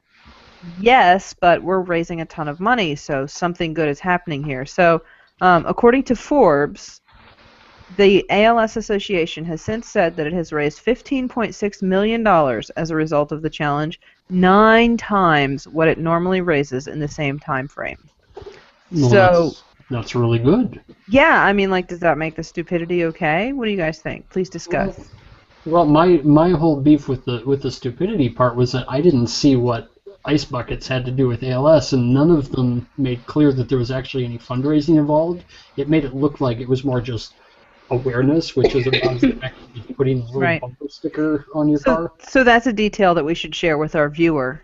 yes, but we're raising a ton of money, so something good is happening here. So, according to Forbes, the ALS Association has since said that it has raised $15.6 million as a result of the challenge, 9 times what it normally raises in the same time frame. Well, So, that's really good. yeah, I mean, does that make the stupidity okay? What do you guys think? Please discuss. Well, my whole beef with the stupidity part was that I didn't see what ice buckets had to do with ALS, and none of them made clear that there was actually any fundraising involved. It made it look like it was more just awareness, which is about as effective as putting a little Right. bumper sticker on your car. So that's a detail that we should share with our viewer.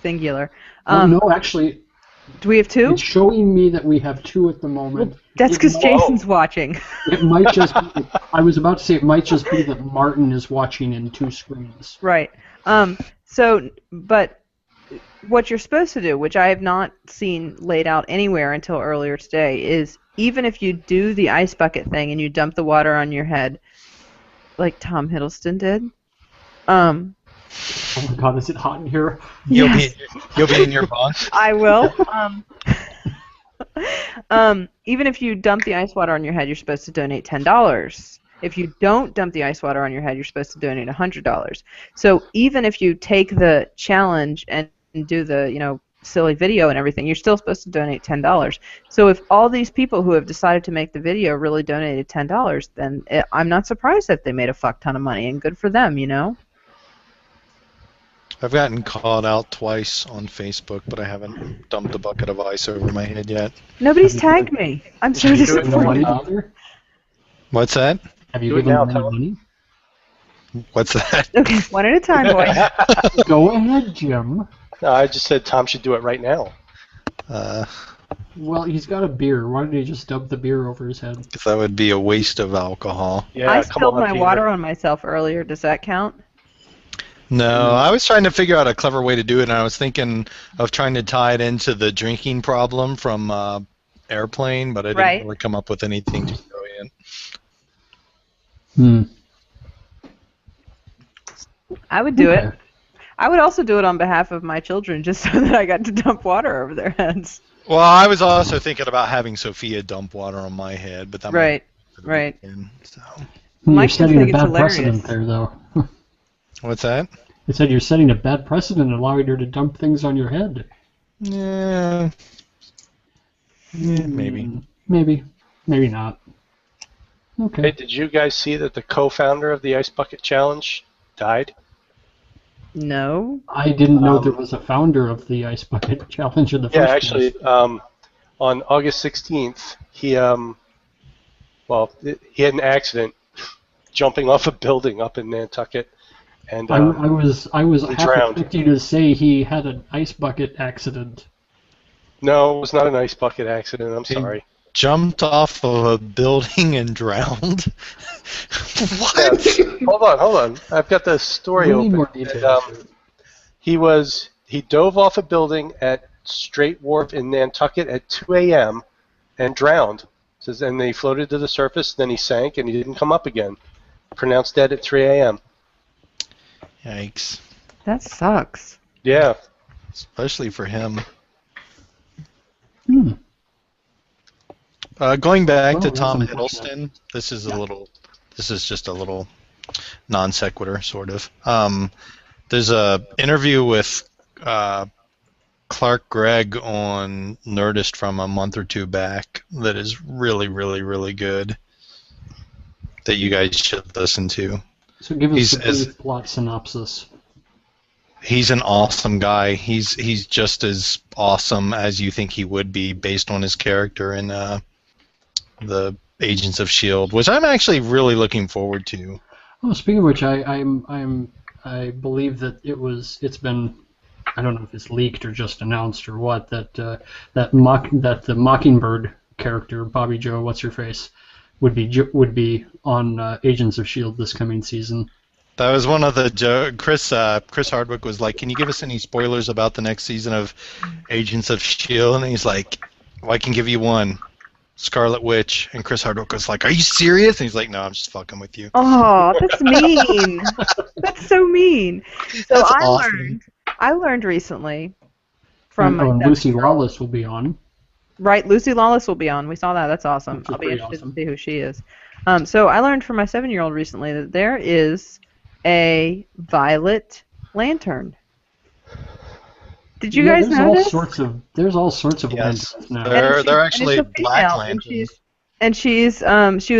Singular. No, actually, Do we have two? it's showing me that we have two at the moment. That's because It- Jason's watching. It might just be, I was about to say it might just be that Martin is watching in two screens. Right. But what you're supposed to do, which I have not seen laid out anywhere until earlier today, is even if you do the ice bucket thing and you dump the water on your head, like Tom Hiddleston did, Oh my god, is it hot in here? You'll Yes. be in your bunk. I will. Even if you dump the ice water on your head, you're supposed to donate $10. If you don't dump the ice water on your head, you're supposed to donate $100. So even if you take the challenge and do the, silly video and everything, you're still supposed to donate $10. So if all these people who have decided to make the video really donated $10, then I'm not surprised that they made a fuck ton of money, and good for them, I've gotten called out twice on Facebook, but I haven't dumped a bucket of ice over my head yet. Nobody's tagged me. I'm so Have you given them money, disappointed. Tyler? What's that? Have you Do it given now, them Tom. money? What's that? Okay, one at a time, boys. Go ahead, Jim. No, I just said Tom should do it right now. Well, he's got a beer. Why don't he just dump the beer over his head? Because that would be a waste of alcohol. Yeah, I come spilled on, my Peter. water on myself earlier. Does that count? No, I was trying to figure out a clever way to do it, and I was thinking of trying to tie it into the drinking problem from Airplane, but I didn't Right. really come up with anything to throw in. I would do Okay. it. I would also do it on behalf of my children, just so that I got to dump water over their heads. Well, I was also thinking about having Sophia dump water on my head, but that Right, might be for the right. weekend, so. You're Mike just setting a think it's bad hilarious. precedent there, though. What's that? It said you're setting a bad precedent allowing her to dump things on your head. Yeah. Yeah, maybe. Maybe. Maybe not. Hey, Okay. did you guys see that the co-founder of the Ice Bucket Challenge died? No. I didn't know there was a founder of the Ice Bucket Challenge in the Yeah, first actually, place. on August 16th, he had an accident jumping off a building up in Nantucket, and I was he half drowned. expecting you to say he had an ice bucket accident. No, it was not an ice bucket accident. I'm He- sorry. Jumped off of a building and drowned? What? Hold on. I've got the story We open. need more And, details. he dove off a building at Strait Wharf in Nantucket at 2 a.m. and drowned. Says, and then he floated to the surface, then he sank, and he didn't come up again. Pronounced dead at 3 a.m. Yikes. That sucks. Yeah. Especially for him. Hmm. Going back Well, to that's Tom unfortunate. Hiddleston, this is just a little non sequitur, sort of. There's a interview with Clark Gregg on Nerdist from a month or two back that is really, really, really good. That you guys should listen to. So give us He's the as- brief plot synopsis. He's an awesome guy. He's just as awesome as you think he would be based on his character in the Agents of S.H.I.E.L.D., which I'm actually really looking forward to. Oh, speaking of which, I believe that it's been, I don't know if it's leaked or just announced or what, that that the Mockingbird character, Bobby Joe, what's her face, would be on Agents of S.H.I.E.L.D. this coming season. That was one of the Chris Hardwick was like, "Can you give us any spoilers about the next season of Agents of S.H.I.E.L.D.?" And he's like, "Well, I can give you one, Scarlet Witch." And Chris Hardwick was like, "Are you serious?" And he's like, "No, I'm just fucking with you." Oh, that's mean. That's so mean. So That's awesome. I learned recently from and my Lucy 7-year-old. Lawless will be on. Right, Lucy Lawless will be on. We saw that. That's awesome. Which is I'll be pretty interested awesome. to see who she is. So I learned from my 7-year-old recently that there is a Violet Lantern. Did you guys there's know all this? There's all sorts of Yes. lanterns now. They're And it's a actually female, black and lanterns. And she was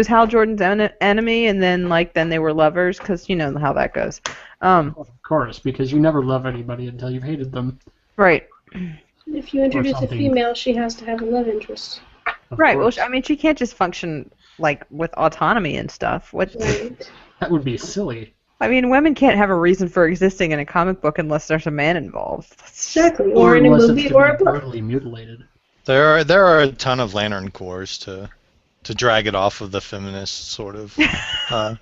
Hal Jordan's enemy, and then they were lovers, because you know how that goes. Of course, because you never love anybody until you've hated them. Right. If you introduce a something. female, she has to have a love interest. Of Right. Well, course. I mean, she can't just function like with autonomy and stuff. What? Right. That would be silly. I mean, women can't have a reason for existing in a comic book unless there's a man involved. Exactly. Or in a unless movie it's or to a be book. brutally mutilated. There are a ton of Lantern Corps to drag it off of the feminist sort of topic.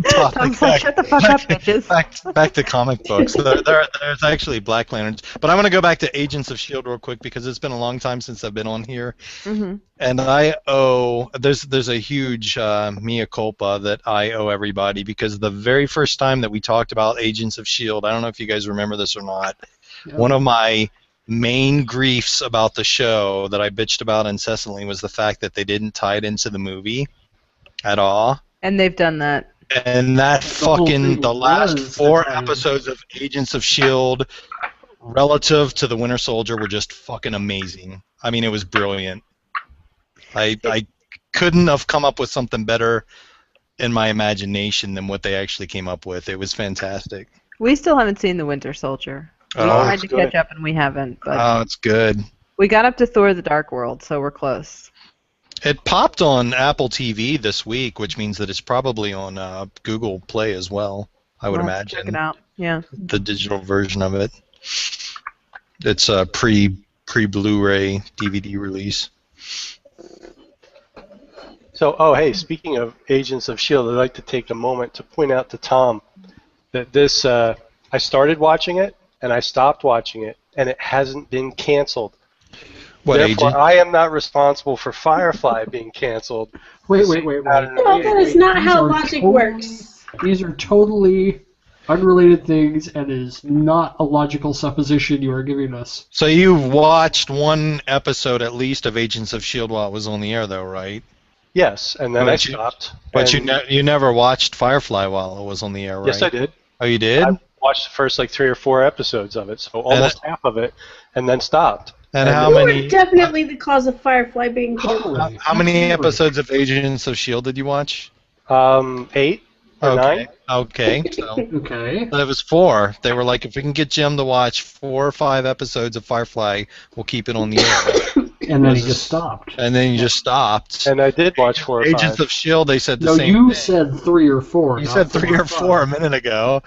Shut the fuck up, bitches. Back to comic books. There's actually Black Lanterns, but I'm gonna go back to Agents of S.H.I.E.L.D. real quick because it's been a long time since I've been on here, and there's a huge mea culpa that I owe everybody, because the very first time that we talked about Agents of S.H.I.E.L.D., I don't know if you guys remember this or not, one of my main griefs about the show that I bitched about incessantly was the fact that they didn't tie it into the movie at all. And they've done that. And that the last was 4 tied. episodes of Agents of S.H.I.E.L.D. relative to the Winter Soldier were just fucking amazing. I mean, it was brilliant. I couldn't have come up with something better in my imagination than what they actually came up with. It was fantastic. We still haven't seen the Winter Soldier. We tried it's to good. catch up and we haven't, but Oh, it's good. we got up to Thor: The Dark World, so we're close. It popped on Apple TV this week, which means that it's probably on Google Play as well, I would We'll have to imagine. check it out. Yeah. The digital version of it. It's a pre-Blu-ray DVD release. So, hey, speaking of Agents of S.H.I.E.L.D., I'd like to take a moment to point out to Tom that this, I started watching it, and I stopped watching it, and it hasn't been canceled. What Therefore, agent? I am not responsible for Firefly being canceled. Wait. No, that is not how logic works. These are totally unrelated things, and is not a logical supposition you are giving us. So you've watched one episode at least of Agents of S.H.I.E.L.D. while it was on the air, though, right? Yes, and then But I you- stopped. But and- you never watched Firefly while it was on the air, right? Yes, I did. Oh, you did? I watched the first 3 or 4 episodes of it, so almost half of it, and then stopped. And how You many? were definitely the cause of Firefly being canceled. How many episodes of Agents of S.H.I.E.L.D. did you watch? 8 or 9. Okay. So Okay. it was 4. They were like, if we can get Jim to watch 4 or 5 episodes of Firefly, we'll keep it on the air. And then he just stopped. And then you just stopped. And I did watch 4 or 5. Agents of S.H.I.E.L.D., they said the No, same you thing. said 3 or 4. You not said 3 or 5. 4 a minute ago.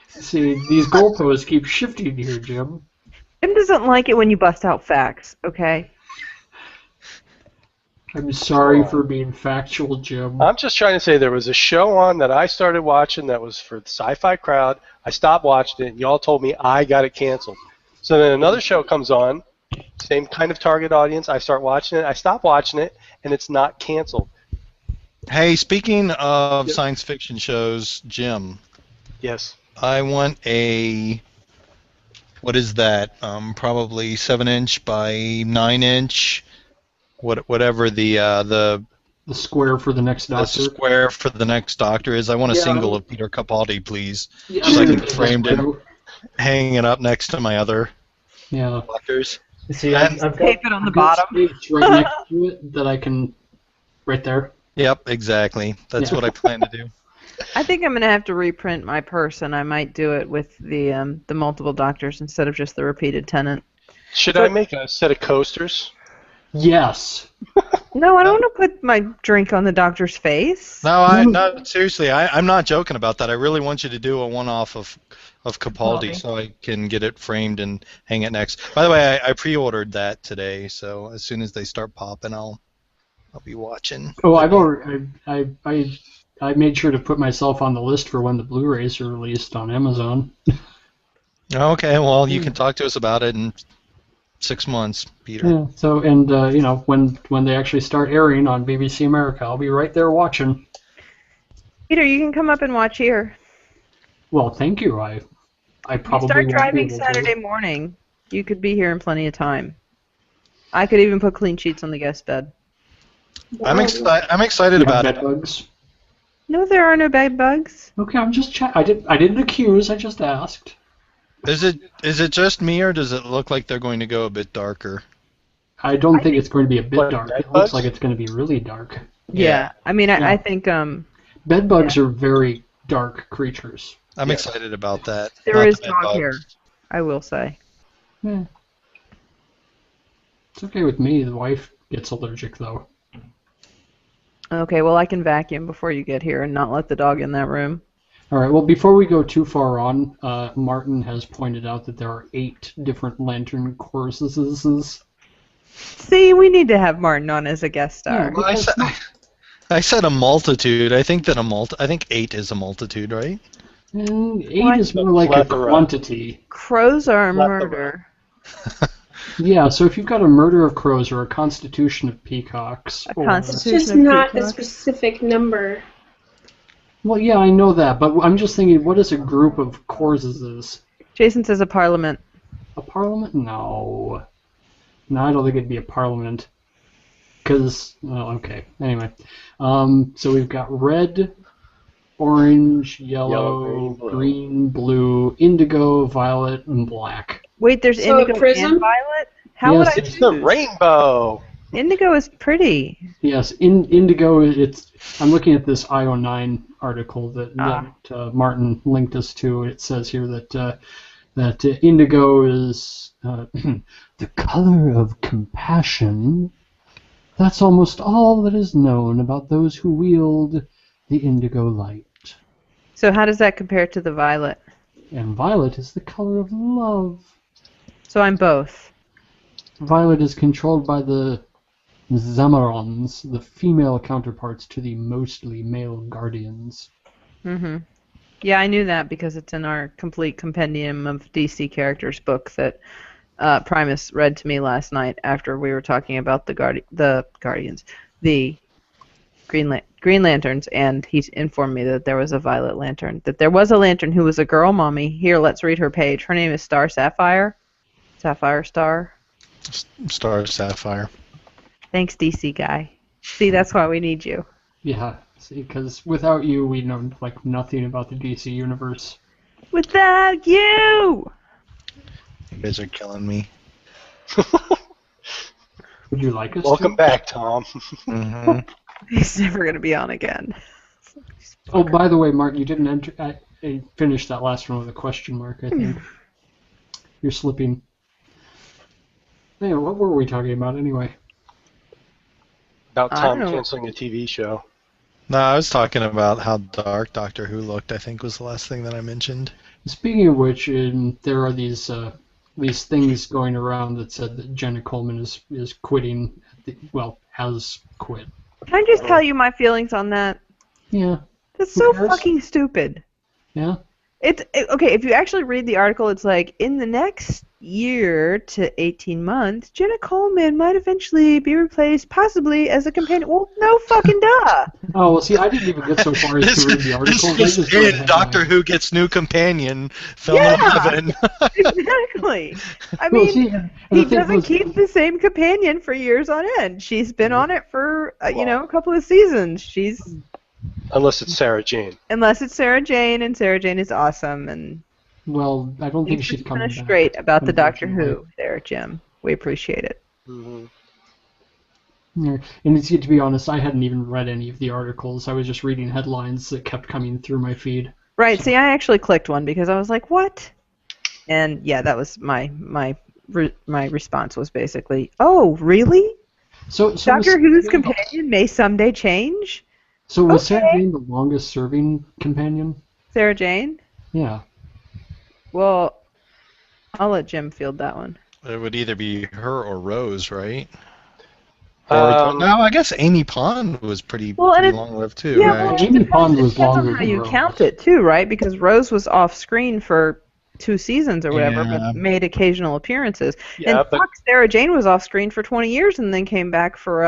See, these goalposts keep shifting here, Jim. Jim doesn't like it when you bust out facts, okay? I'm sorry for being factual, Jim. I'm just trying to say there was a show on that I started watching that was for the sci-fi crowd. I stopped watching it, and y'all told me I got it canceled. So then another show comes on, same kind of target audience. I start watching it. I stop watching it, and it's not canceled. Hey, speaking of science fiction shows, Jim, Yes. I want a, what is that? Probably 7-inch by 9-inch, whatever the The square for the next the Doctor. square for the next Doctor is. I want a Yeah. single of Peter Capaldi, please. Yeah, So I can I'm frame it, hang it up next to my other Yeah. Doctors. See, I've got Tape it on the I've got bottom. space right next to it that I can, right there. Yep, exactly. That's Yeah. what I plan to do. I think I'm gonna have to reprint my purse, and I might do it with the multiple Doctors instead of just the repeated Tenant. Should I make a set of coasters? Yes. No, I don't want to put my drink on the Doctor's face. No, seriously, I'm not joking about that. I really want you to do a one-off of Capaldi Capaldi. so I can get it framed and hang it next. By the way, I pre-ordered that today, so as soon as they start popping, I'll be watching. Oh, I've already. I made sure to put myself on the list for when the Blu-rays are released on Amazon. Okay, well, you can talk to us about it in 6 months, Peter. Yeah. So, and when they actually start airing on BBC America, I'll be right there watching. Peter, you can come up and watch here. Well, thank you. I You probably start won't be driving able to. Saturday morning. You could be here in plenty of time. I could even put clean sheets on the guest bed. I'm excited You have about bed it. bugs? No, there are no bed bugs. Okay, I'm just I didn't accuse. I just asked. Is it just me, or does it look like they're going to go a bit darker? I don't think it's going to be a bit What, dark. bed It looks bugs? like it's going to be really dark. Yeah. I mean, Yeah. I think Bed bugs are very dark creatures. I'm Yeah. excited about that. there Not is the bed talk bugs. here, I will say. Yeah. It's okay with me. The wife gets allergic, though. Okay, well, I can vacuum before you get here and not let the dog in that room. All right, well, before we go too far on, Martin has pointed out that there are 8 different lantern courses. See, we need to have Martin on as a guest star. Yeah. Well, I said a multitude. I think that I think 8 is a multitude, right? And 8 What? is more like a Plethora. quantity. Crows are a Plethora. murder. Yeah, so if you've got a murder of crows or a constitution of peacocks, A or... constitution- It's just of not a peacocks. specific number. Well, yeah, I know that, but I'm just thinking, what is a group of courses? Jason says a parliament. A parliament? No. No, I don't think it'd be a parliament. Because, well, okay. Anyway. So we've got red, orange, yellow, green, green, blue, indigo, violet, and black. Wait, there's So a indigo prism? and violet? How Yes, would I It's choose? the rainbow. Indigo is pretty. Yes, indigo, I'm looking at this IO9 article that Martin linked us to. It says here that indigo is the color of compassion. That's almost all that is known about those who wield the indigo light. So how does that compare to the violet? And violet is the color of love. So I'm both. Violet is controlled by the Zamarons, the female counterparts to the mostly male guardians. Mm-hmm. Yeah, I knew that because it's in our complete compendium of DC characters book that Primus read to me last night after we were talking about the Guardians, the Green Lanterns, and he informed me that there was a Violet Lantern. That there was a Lantern who was a girl mommy. Here, let's read her page. Her name is Star Sapphire. Sapphire Star. Star Sapphire. Thanks, DC guy. See, that's why we need you. Yeah, see, because without you, we know like nothing about the DC universe. Without you! You guys are killing me. Would you like us Welcome to? back, Tom. Hmm He's never going to be on again. Oh, by the way, Mark, you didn't enter. I finished that last one with a question mark, I think. You're slipping. Hey, what were we talking about anyway? About I Tom don't know. canceling a TV show. No, I was talking about how dark Doctor Who looked, I think was the last thing that I mentioned. Speaking of which, there are these things going around that said that Jenna Coleman is quitting. Has quit. Can I just tell you my feelings on that? Yeah. That's Who so cares? fucking stupid. Yeah. Okay, if you actually read the article, it's like, in the next year to 18 months, Jenna Coleman might eventually be replaced, possibly as a companion. Well, no fucking duh. Oh, well, see, I didn't even get so far as to read the article. This is in Doctor Who gets new companion, film Yeah. 11. Exactly. I Well, mean, see, and he the thing doesn't was- keep the same companion for years on end. She's been on it for, a couple of seasons. She's... Unless it's Sarah Jane. Unless it's Sarah Jane, and Sarah Jane is awesome, and... Well, I don't think Thanks she's for coming keeping us back. straight about the Doctor unfortunately. Who there, Jim. We appreciate it. Mm-hmm. Yeah, and to be honest, I hadn't even read any of the articles. I was just reading headlines that kept coming through my feed. Right. See, I actually clicked one because I was like, "What?" And yeah, that was my response was basically, "Oh, really? So Doctor Who's companion may someday change?" So was Okay. Sarah Jane the longest serving companion? Sarah Jane? Yeah. Well, I'll let Jim field that one. It would either be her or Rose, right? Um, No, I guess Amy Pond was pretty Well, and long-lived too, Yeah, right? well, Amy it Pond was depends on longer how than you Rose. count it too, right? Because Rose was off screen for 2 seasons or whatever, Yeah. but made occasional appearances. yeah, And but fuck, Sarah Jane was off screen for 20 years and then came back for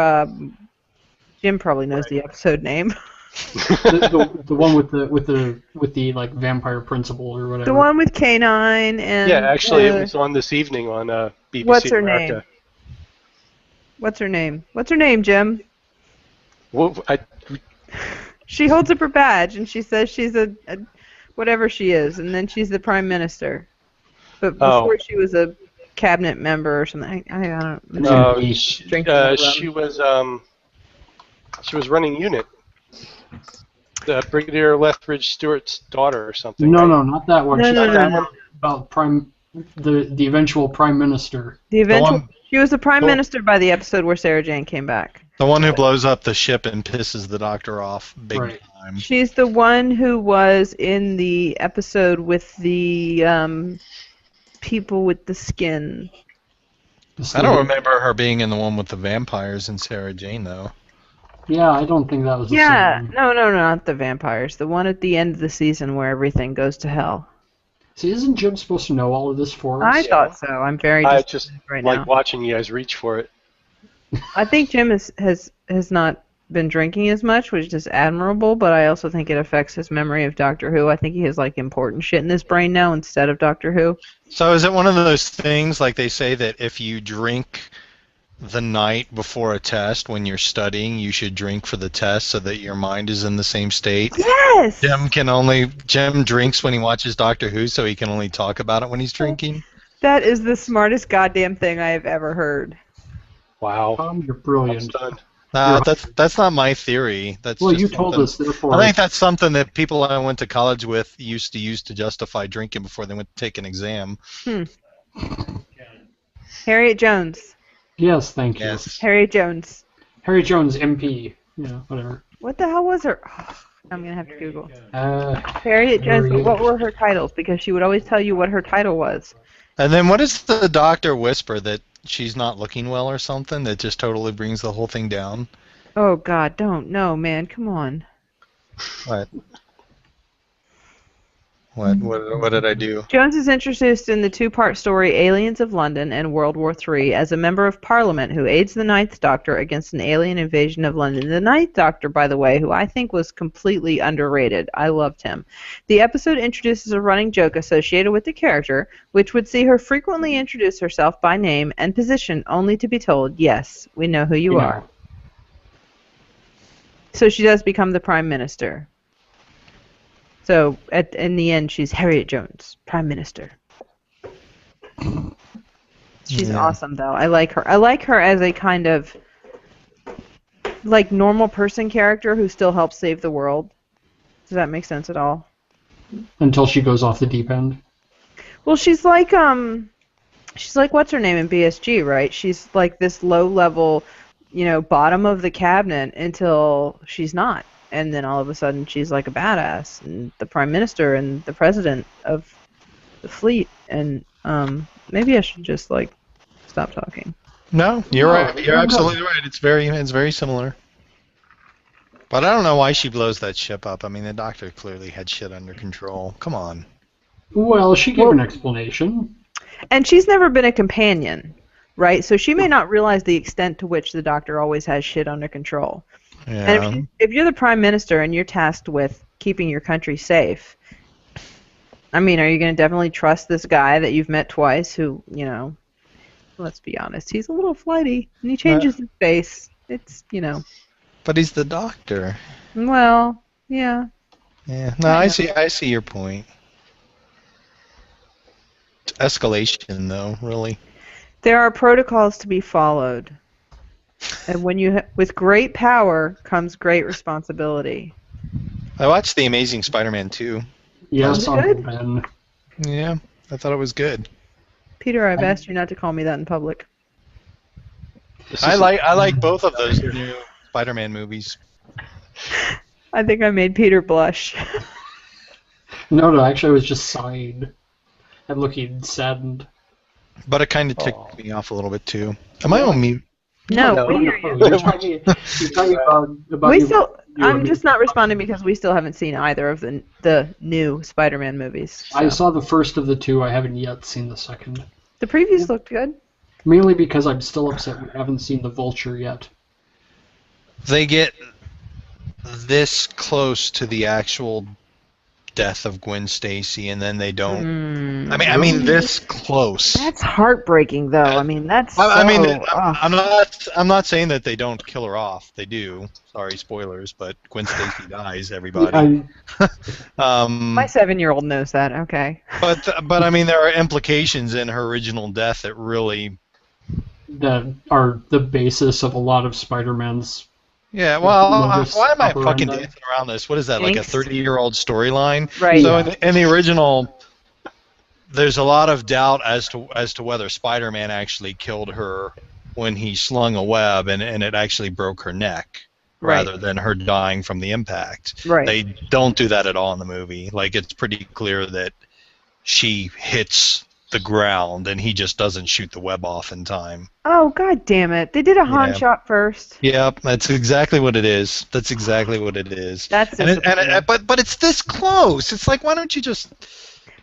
Jim probably knows the episode name. the one with the like vampire principal or whatever. The one with K9 and yeah, actually, it was on this evening on BBC What's her America. name? What's her name? What's her name, Jim? Well, She holds up her badge and she says she's a whatever she is, and then she's the prime minister. But Oh. before she was a cabinet member or something. I don't know. No, Drinking she was running unit. Brigadier Lethbridge Stewart's daughter or something. No, right? no, not that one. No, She's no, talking no. about the eventual prime minister. The eventual. one- She was the prime the- minister by the episode where Sarah Jane came back. The one who blows up the ship and pisses the doctor off big Right. time. She's the one who was in the episode with the people with the skin. I don't remember her being in the one with the vampires and Sarah Jane, though. Yeah, I don't think that was the Yeah, same. no, not the vampires. The one at the end of the season where everything goes to hell. See, isn't Jim supposed to know all of this for us? I thought so. I'm very I disappointed just right like now. watching you guys reach for it. I think Jim has not been drinking as much, which is admirable, but I also think it affects his memory of Doctor Who. I think he has like important shit in his brain now instead of Doctor Who. So is it one of those things like they say that if you drink the night before a test when you're studying, you should drink for the test so that your mind is in the same state? Yes! Jim drinks when he watches Doctor Who, so he can only talk about it when he's drinking. That is the smartest goddamn thing I have ever heard. Wow. Tom, you're I'm brilliant. stunned. That's not my theory. That's Well, just you told something- us, therefore. I think that's something that people I went to college with used to use to justify drinking before they went to take an exam. Harriet Jones. Yes, thank you. Yes. Harriet Jones. Harry Jones, MP. Yeah, whatever. What the hell was her? Oh, I'm gonna have to Google. Harriet. Harriet Jones. But what were her titles? Because she would always tell you what her title was. And then what does the doctor whisper, that she's not looking well or something, that just totally brings the whole thing down? Oh God, don't. No, man, come on. What? What did I do? Jones is introduced in the two-part story Aliens of London and World War III as a member of Parliament who aids the Ninth Doctor against an alien invasion of London. The Ninth Doctor, by the way, who I think was completely underrated. I loved him. The episode introduces a running joke associated with the character, which would see her frequently introduce herself by name and position, only to be told, yes, we know who you are. So she does become the Prime Minister. So in the end, she's Harriet Jones, Prime Minister. She's awesome, though. I like her. I like her as a kind of like normal person character who still helps save the world. Does that make sense at all? Until she goes off the deep end. Well, she's like what's her name in BSG, right? She's like this low level, bottom of the cabinet until she's not. And then all of a sudden she's like a badass and the prime minister and the president of the fleet. And maybe I should just like stop talking. No, you're right. You're absolutely right. It's very similar. But I don't know why she blows that ship up. I mean, the doctor clearly had shit under control. Come on. Well, she gave an explanation. And she's never been a companion, right? So she may not realize the extent to which the doctor always has shit under control. Yeah. And if you're the prime minister and you're tasked with keeping your country safe, I mean, are you going to definitely trust this guy that you've met twice who, let's be honest, he's a little flighty and he changes his face. It's, But he's the doctor. Well, yeah. Yeah. No, I see your point. It's escalation, though, really. There are protocols to be followed. And with great power comes great responsibility. I watched The Amazing Spider-Man 2. Yes, Was it good? Ben. Yeah, I thought it was good. Peter, I've asked you not to call me that in public. I like both of those new Spider-Man movies. I think I made Peter blush. No, actually I was just sighing and looking saddened. But it kind of ticked me off a little bit, too. Am I on mute? No, we hear you. You're talking about We you- still. you I'm and just me. not responding because we still haven't seen either of the new Spider-Man movies. I so. saw the first of the two. I haven't yet seen the second. The previews looked good. Mainly because I'm still upset we haven't seen the Vulture yet. They get this close to the actual death of Gwen Stacy, and then they don't. Mm. I mean, this close. That's heartbreaking, though. I mean, that's. I'm not saying that they don't kill her off. They do. Sorry, spoilers, but Gwen Stacy dies. Everybody. My 7-year-old knows that. Okay. But I mean, there are implications in her original death that are the basis of a lot of Spider-Man's. Yeah, well, modus why am I fucking operandi. dancing around this? What is that, like a Angst. 30-year-old storyline? Right. So in the original, there's a lot of doubt as to whether Spider-Man actually killed her when he slung a web and it actually broke her neck, Right. rather than her dying from the impact. Right. They don't do that at all in the movie. Like, it's pretty clear that she hits the ground and he just doesn't shoot the web off in time. Oh, God damn it. They did a Han Yeah. shot first. Yep, that's exactly what it is. That's exactly what it is. That's But it's this close. It's like, why don't you just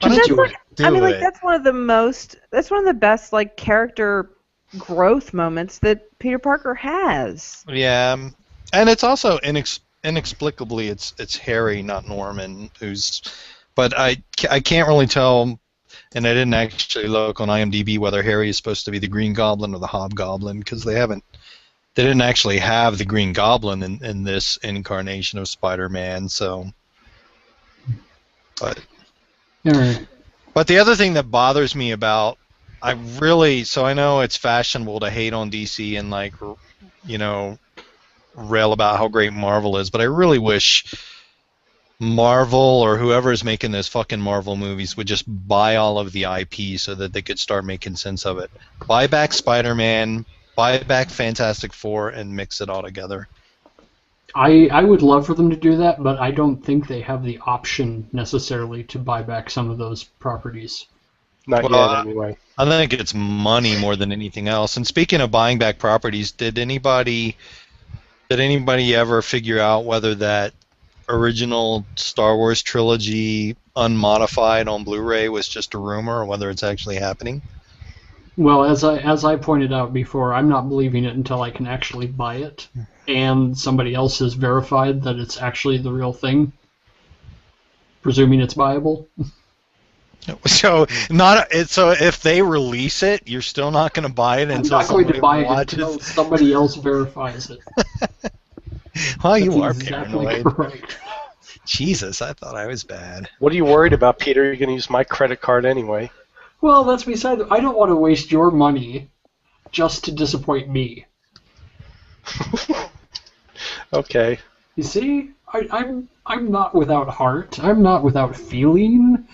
But that's like, do I mean, it? like, that's one of the best, like, character growth moments that Peter Parker has. Yeah, and it's also inexplicably it's Harry, not Norman, who's. But I can't really tell, and I didn't actually look on IMDb whether Harry is supposed to be the Green Goblin or the Hobgoblin, because they didn't actually have the Green Goblin in this incarnation of Spider-Man. So, but. All right. But the other thing that bothers me about, I know it's fashionable to hate on DC and, like, you know, rail about how great Marvel is, but I really wish Marvel or whoever is making those fucking Marvel movies would just buy all of the IP so that they could start making sense of it. Buy back Spider-Man, buy back Fantastic Four, and mix it all together. I would love for them to do that, but I don't think they have the option necessarily to buy back some of those properties. Not Well, yet, anyway. I think it's money more than anything else. And speaking of buying back properties, did anybody ever figure out whether that original Star Wars trilogy unmodified on Blu-ray was just a rumor or whether it's actually happening? Well, as I pointed out before, I'm not believing it until I can actually buy it, and somebody else has verified that it's actually the real thing, presuming it's viable. So if they release it, you're still not going to buy it I'm until not going to somebody buy it watches. until somebody else verifies it. Well, you That's are exactly paranoid. correct. Jesus, I thought I was bad. What are you worried about, Peter? You're going to use my credit card anyway. Well, that's beside the... I don't want to waste your money just to disappoint me. Okay. You see, I'm not without heart. I'm not without feeling.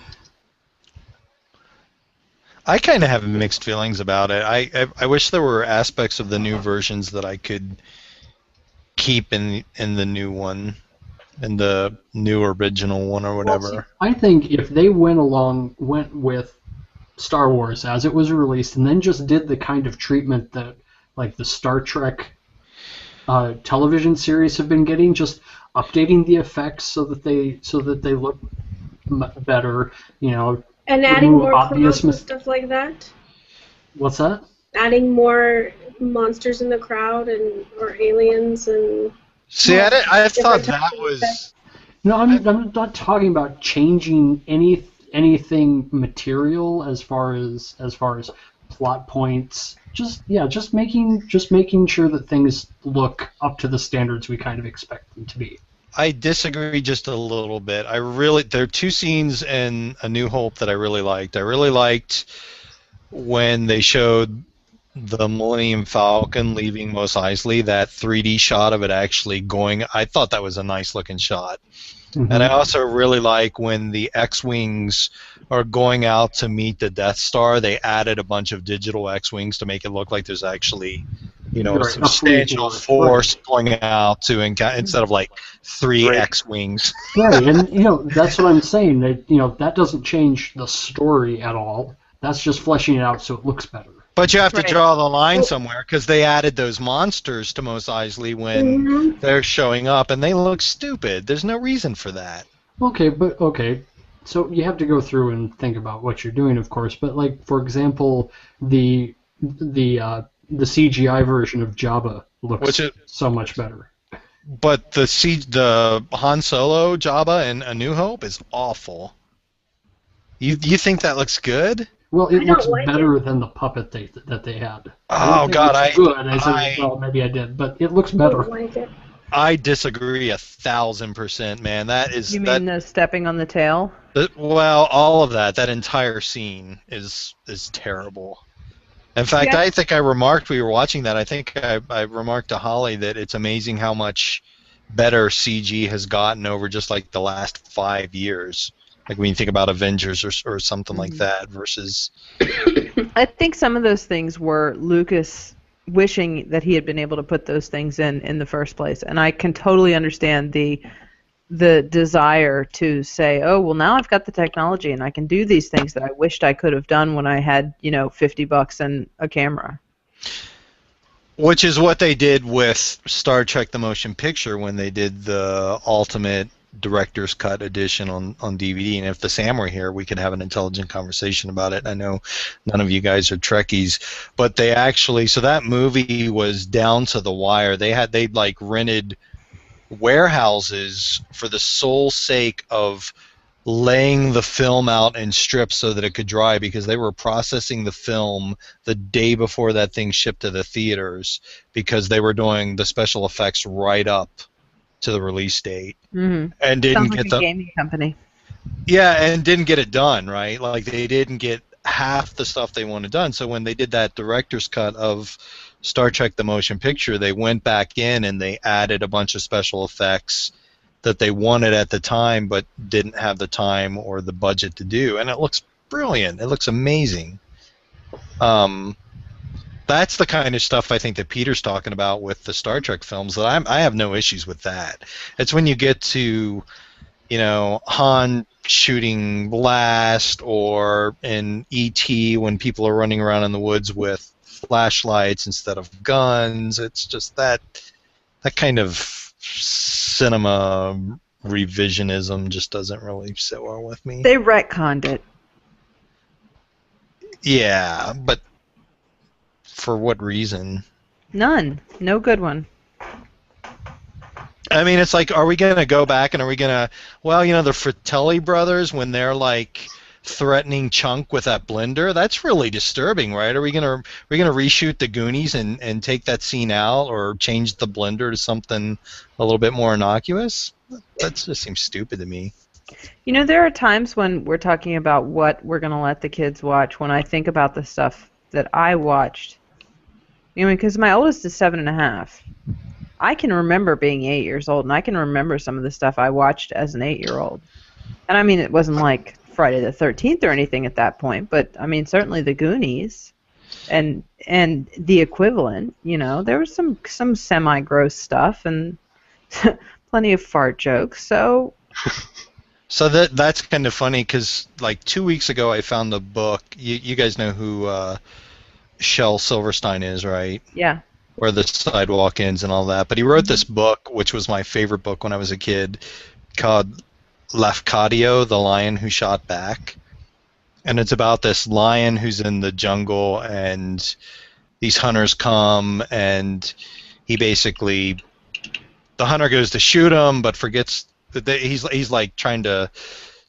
I kind of have mixed feelings about it. I wish there were aspects of the new versions that I could keep in the new one, in the new original one or whatever. Well, see, I think if they went with Star Wars as it was released, and then just did the kind of treatment that, like, the Star Trek television series have been getting, just updating the effects so that they look better, you know. And adding remove more obvious crowds and stuff like that. What's that? Adding more monsters in the crowd or aliens and. See, I thought different that types of was. effects. No, I'm not talking about changing anything material as far as plot points. Just making sure that things look up to the standards we kind of expect them to be. I disagree just a little bit. There are two scenes in A New Hope that I really liked. I really liked when they showed the Millennium Falcon leaving Mos Eisley, that 3D shot of it actually going. I thought that was a nice looking shot. Mm-hmm. And I also really like when the X-Wings are going out to meet the Death Star, they added a bunch of digital X-Wings to make it look like there's actually, you know, Right, a substantial a free force going out to instead of like three X-Wings. Right, and you know that's what I'm saying. That that doesn't change the story at all. That's just fleshing it out so it looks better. But you have to Right. draw the line somewhere because they added those monsters to Mos Eisley when they're showing up, and they look stupid. There's no reason for that. Okay. So you have to go through and think about what you're doing, of course. But like, for example, the CGI version of Jabba looks so much better. But the Han Solo Jabba in A New Hope is awful. You think that looks good? Well, I it looks don't like better than the puppet that they had. I didn't Oh say it God, looks good. I said, I well, maybe I did, but it looks I better. don't like it. I disagree 1,000%, man. That is You mean the stepping on the tail? well, all of that entire scene is terrible. In fact, Yeah. I think I remarked we were watching that. I think I remarked to Holly that it's amazing how much better CG has gotten over just like the last 5 years. Like when you think about Avengers or something like that versus. I think some of those things were Lucas wishing that he had been able to put those things in the first place, and I can totally understand the desire to say, oh well, now I've got the technology and I can do these things that I wished I could have done when I had $50 and a camera. Which is what they did with Star Trek: The Motion Picture when they did the Ultimate Director's Cut edition on DVD. And if the Sam were here, we could have an intelligent conversation about it. I know none of you guys are Trekkies, but they actually, so that movie was down to the wire. They'd like rented warehouses for the sole sake of laying the film out in strips so that it could dry, because they were processing the film the day before that thing shipped to the theaters, because they were doing the special effects right up to the release date. Mm-hmm. And didn't Sounds like get a the gaming company. yeah, and didn't get it done, right? Like they didn't get half the stuff they wanted done. So when they did that director's cut of Star Trek: The Motion Picture, they went back in and they added a bunch of special effects that they wanted at the time but didn't have the time or the budget to do, and it looks brilliant. It looks amazing. That's the kind of stuff I think that Peter's talking about with the Star Trek films. That I have no issues with that. It's when you get to, Han shooting blast, or in E.T. when people are running around in the woods with flashlights instead of guns. It's just that kind of cinema revisionism just doesn't really sit well with me. They retconned it. Yeah, but for what reason? None. No good one. I mean, it's like, are we going to go back and are we going to, the Fratelli brothers, when they're like threatening Chunk with that blender, that's really disturbing, right? Are we going to reshoot the Goonies and take that scene out, or change the blender to something a little bit more innocuous? That just seems stupid to me. There are times when we're talking about what we're going to let the kids watch, when I think about the stuff that I watched. Because my oldest is 7.5. I can remember being 8 years old, and I can remember some of the stuff I watched as an 8-year-old. And I mean, it wasn't like Friday the 13th or anything at that point, but I mean, certainly the Goonies and the equivalent. There was some semi-gross stuff and plenty of fart jokes. So that's kind of funny, because like 2 weeks ago I found the book. You guys know who Shel Silverstein is, right? Yeah. Where the sidewalk ends and all that. But he wrote this book, which was my favorite book when I was a kid, called Lafcadio, the Lion Who Shot Back. And it's about this lion who's in the jungle, and these hunters come, and he basically, the hunter goes to shoot him, but forgets that he's like trying to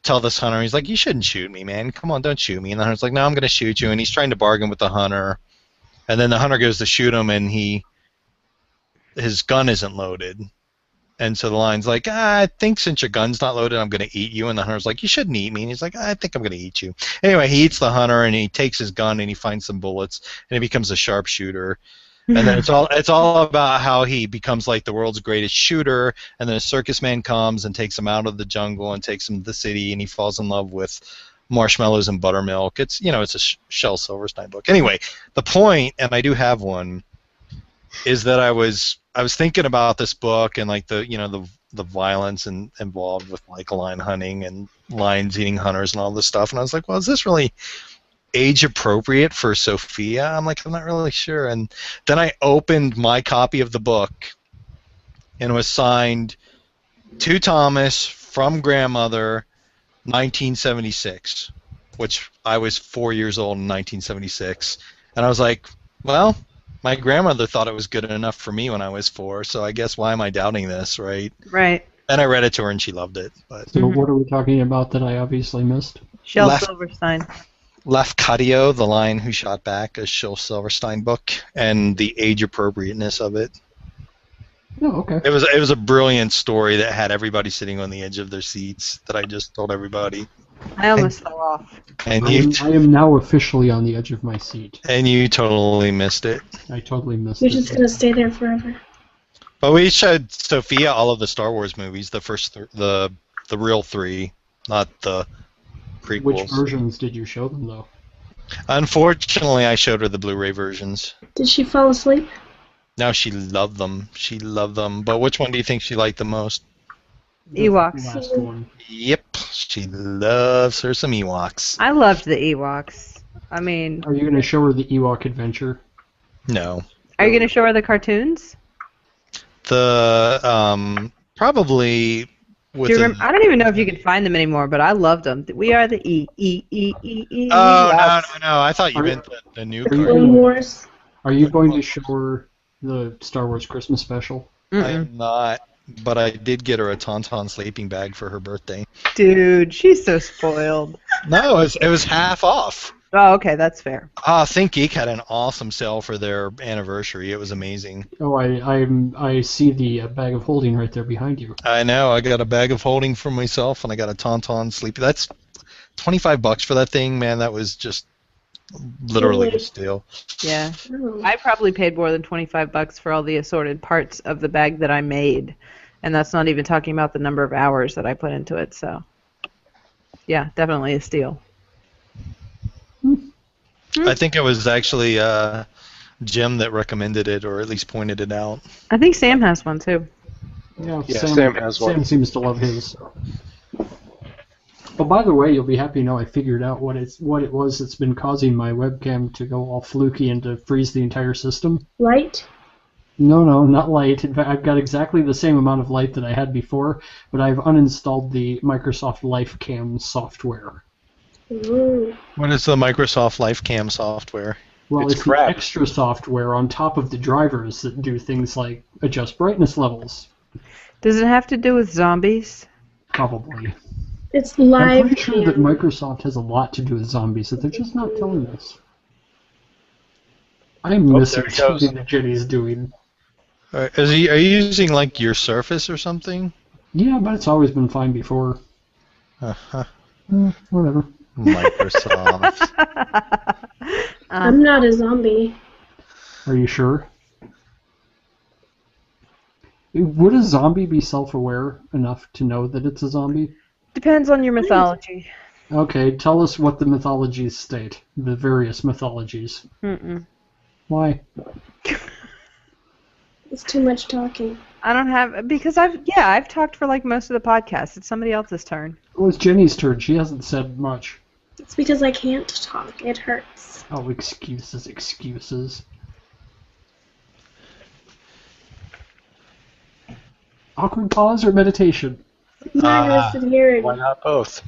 tell this hunter, he's like, you shouldn't shoot me, man. Come on, don't shoot me. And the hunter's like, no, I'm going to shoot you. And he's trying to bargain with the hunter. And then the hunter goes to shoot him, and his gun isn't loaded. And so the lion's like, I think since your gun's not loaded, I'm going to eat you. And the hunter's like, you shouldn't eat me. And he's like, I think I'm going to eat you. Anyway, he eats the hunter, and he takes his gun, and he finds some bullets, and he becomes a sharpshooter. And then it's all about how he becomes like the world's greatest shooter, and then a circus man comes and takes him out of the jungle and takes him to the city, and he falls in love with marshmallows and buttermilk. It's it's a Shel Silverstein book. Anyway, the point, and I do have one, is that I was thinking about this book and like the violence involved with like lion hunting and lions eating hunters and all this stuff, and I was like, well, is this really age appropriate for Sophia? I'm like, I'm not really sure. And then I opened my copy of the book, and it was signed to Thomas from grandmother, 1976, which I was 4 years old in 1976, and I was like, well, My grandmother thought it was good enough for me when I was 4, so I guess why am I doubting this, right? Right. And I read it to her and she loved it. But So what are we talking about that I obviously missed? Shel Left- Silverstein. Lafcadio, The Lion Who Shot Back, a Shel Silverstein book, and the age appropriateness of it. Oh, okay. It was a brilliant story that had everybody sitting on the edge of their seats that I just told everybody. I almost fell off. And I am now officially on the edge of my seat. and you totally missed it. I totally missed You're it. just gonna stay there forever. But we showed Sophia all of the Star Wars movies, the first the real 3, not the prequels. Which versions did you show them, though? Unfortunately, I showed her the Blu-ray versions. Did she fall asleep? No, she loved them. She loved them. But which one do you think she liked the most? The Ewoks. last one. Yep, she loves her some Ewoks. I loved the Ewoks. I mean, Are you going to show her the Ewok adventure? No. are you going to show her the cartoons? The Do probably you within. remember? I don't even know if you can find them anymore, but I loved them. We are the Oh Ewoks. no! I thought you Are- meant the new are you- cartoon. Clone Wars. Are you going to show her the Star Wars Christmas special? I Mm-mm. am not, but I did get her a Tauntaun sleeping bag for her birthday. Dude, she's so spoiled. No, it was half off. Oh, okay, that's fair. Think Geek had an awesome sale for their anniversary. It was amazing. Oh, I see the bag of holding right there behind you. I know. I got a bag of holding for myself, and I got a Tauntaun sleeping. That's $25 for that thing, man. That was just literally a steal. Yeah. Oh. I probably paid more than $25 for all the assorted parts of the bag that I made. And that's not even talking about the number of hours that I put into it, so. Yeah, definitely a steal. I think it was actually Jim that recommended it, or at least pointed it out. I think Sam has one too. Yeah, Yeah, Sam has one. Sam seems to love his. But by the way, you'll be happy to know I figured out what it was that's been causing my webcam to go all fluky and to freeze the entire system. Light. No, not light. In fact, I've got exactly the same amount of light that I had before, but I've uninstalled the Microsoft LifeCam software. Ooh. What is the Microsoft LifeCam software? Well, It's it's crap. the extra software on top of the drivers that do things like adjust brightness levels. Does it have to do with zombies? Probably. It's I'm live. pretty sure that cam. Microsoft has a lot to do with zombies that they're just not telling us. I'm Oh, missing there it something goes. that Jenny's doing. Are you using like your Surface or something? Yeah, but it's always been fine before. Uh-huh. Whatever. Microsoft. I'm not a zombie. Are you sure? Would a zombie be self-aware enough to know that it's a zombie? Depends on your mythology. Okay, tell us what the mythologies state. The various mythologies. Mm-mm. Why? It's too much talking. I don't have because I've talked for like most of the podcast. It's somebody else's turn. Well, it's Jenny's turn. She hasn't said much. It's because I can't talk. It hurts. Oh, excuses. Awkward pause or meditation? I'm not gonna sit here Why and not both?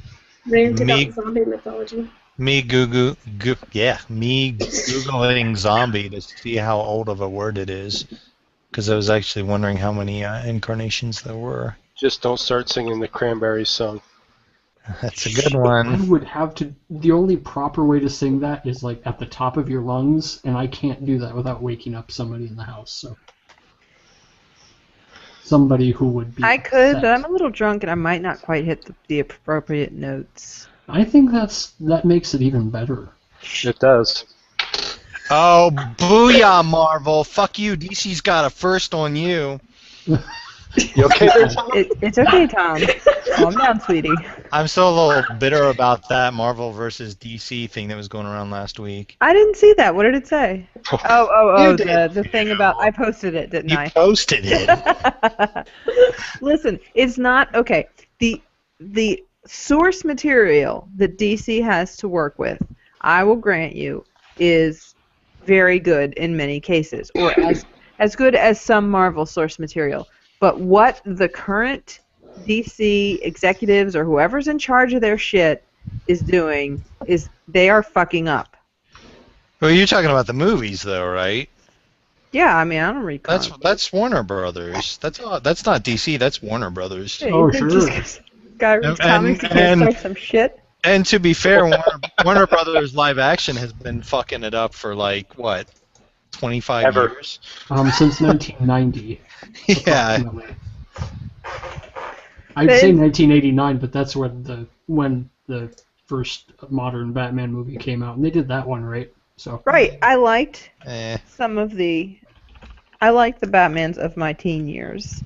rant Me- about zombie mythology. Me Googling zombie to see how old of a word it is. Because I was actually wondering how many incarnations there were. Just don't start singing the Cranberries song. That's a good I one. would have to. The only proper way to sing that is like at the top of your lungs, and I can't do that without waking up somebody in the house. So somebody who would be. I could, but upset. I'm a little drunk and I might not quite hit the appropriate notes. I think that makes it even better. It does. Oh, booyah, Marvel. Fuck you. DC's got a first on you. You okay there, Tom? It's okay, Tom. Calm down, sweetie. I'm still a little bitter about that Marvel versus DC thing that was going around last week. I didn't see that. What did it say? Oh, You did. the thing about I posted it, didn't You I? posted it. Listen, it's not okay. The source material that DC has to work with, I will grant you, is very good in many cases, or as good as some Marvel source material. But what the current DC executives or whoever's in charge of their shit is doing is they are fucking up. Well, you're talking about the movies, though, right? Yeah, I mean, I don't read That's comics. that's Warner Brothers. That's not DC. That's Warner Brothers. Yeah, Oh, you think sure. just 'cause a guy reads And- comics, he can't and- start some shit? And to be fair, Warner Brothers live action has been fucking it up for like what, 25 Ever. years. Since 1990. Yeah. Approximately. I'd say 1989, but that's when the first modern Batman movie came out, and they did that one right. So Right, I liked Eh. I liked the Batmans of my teen years.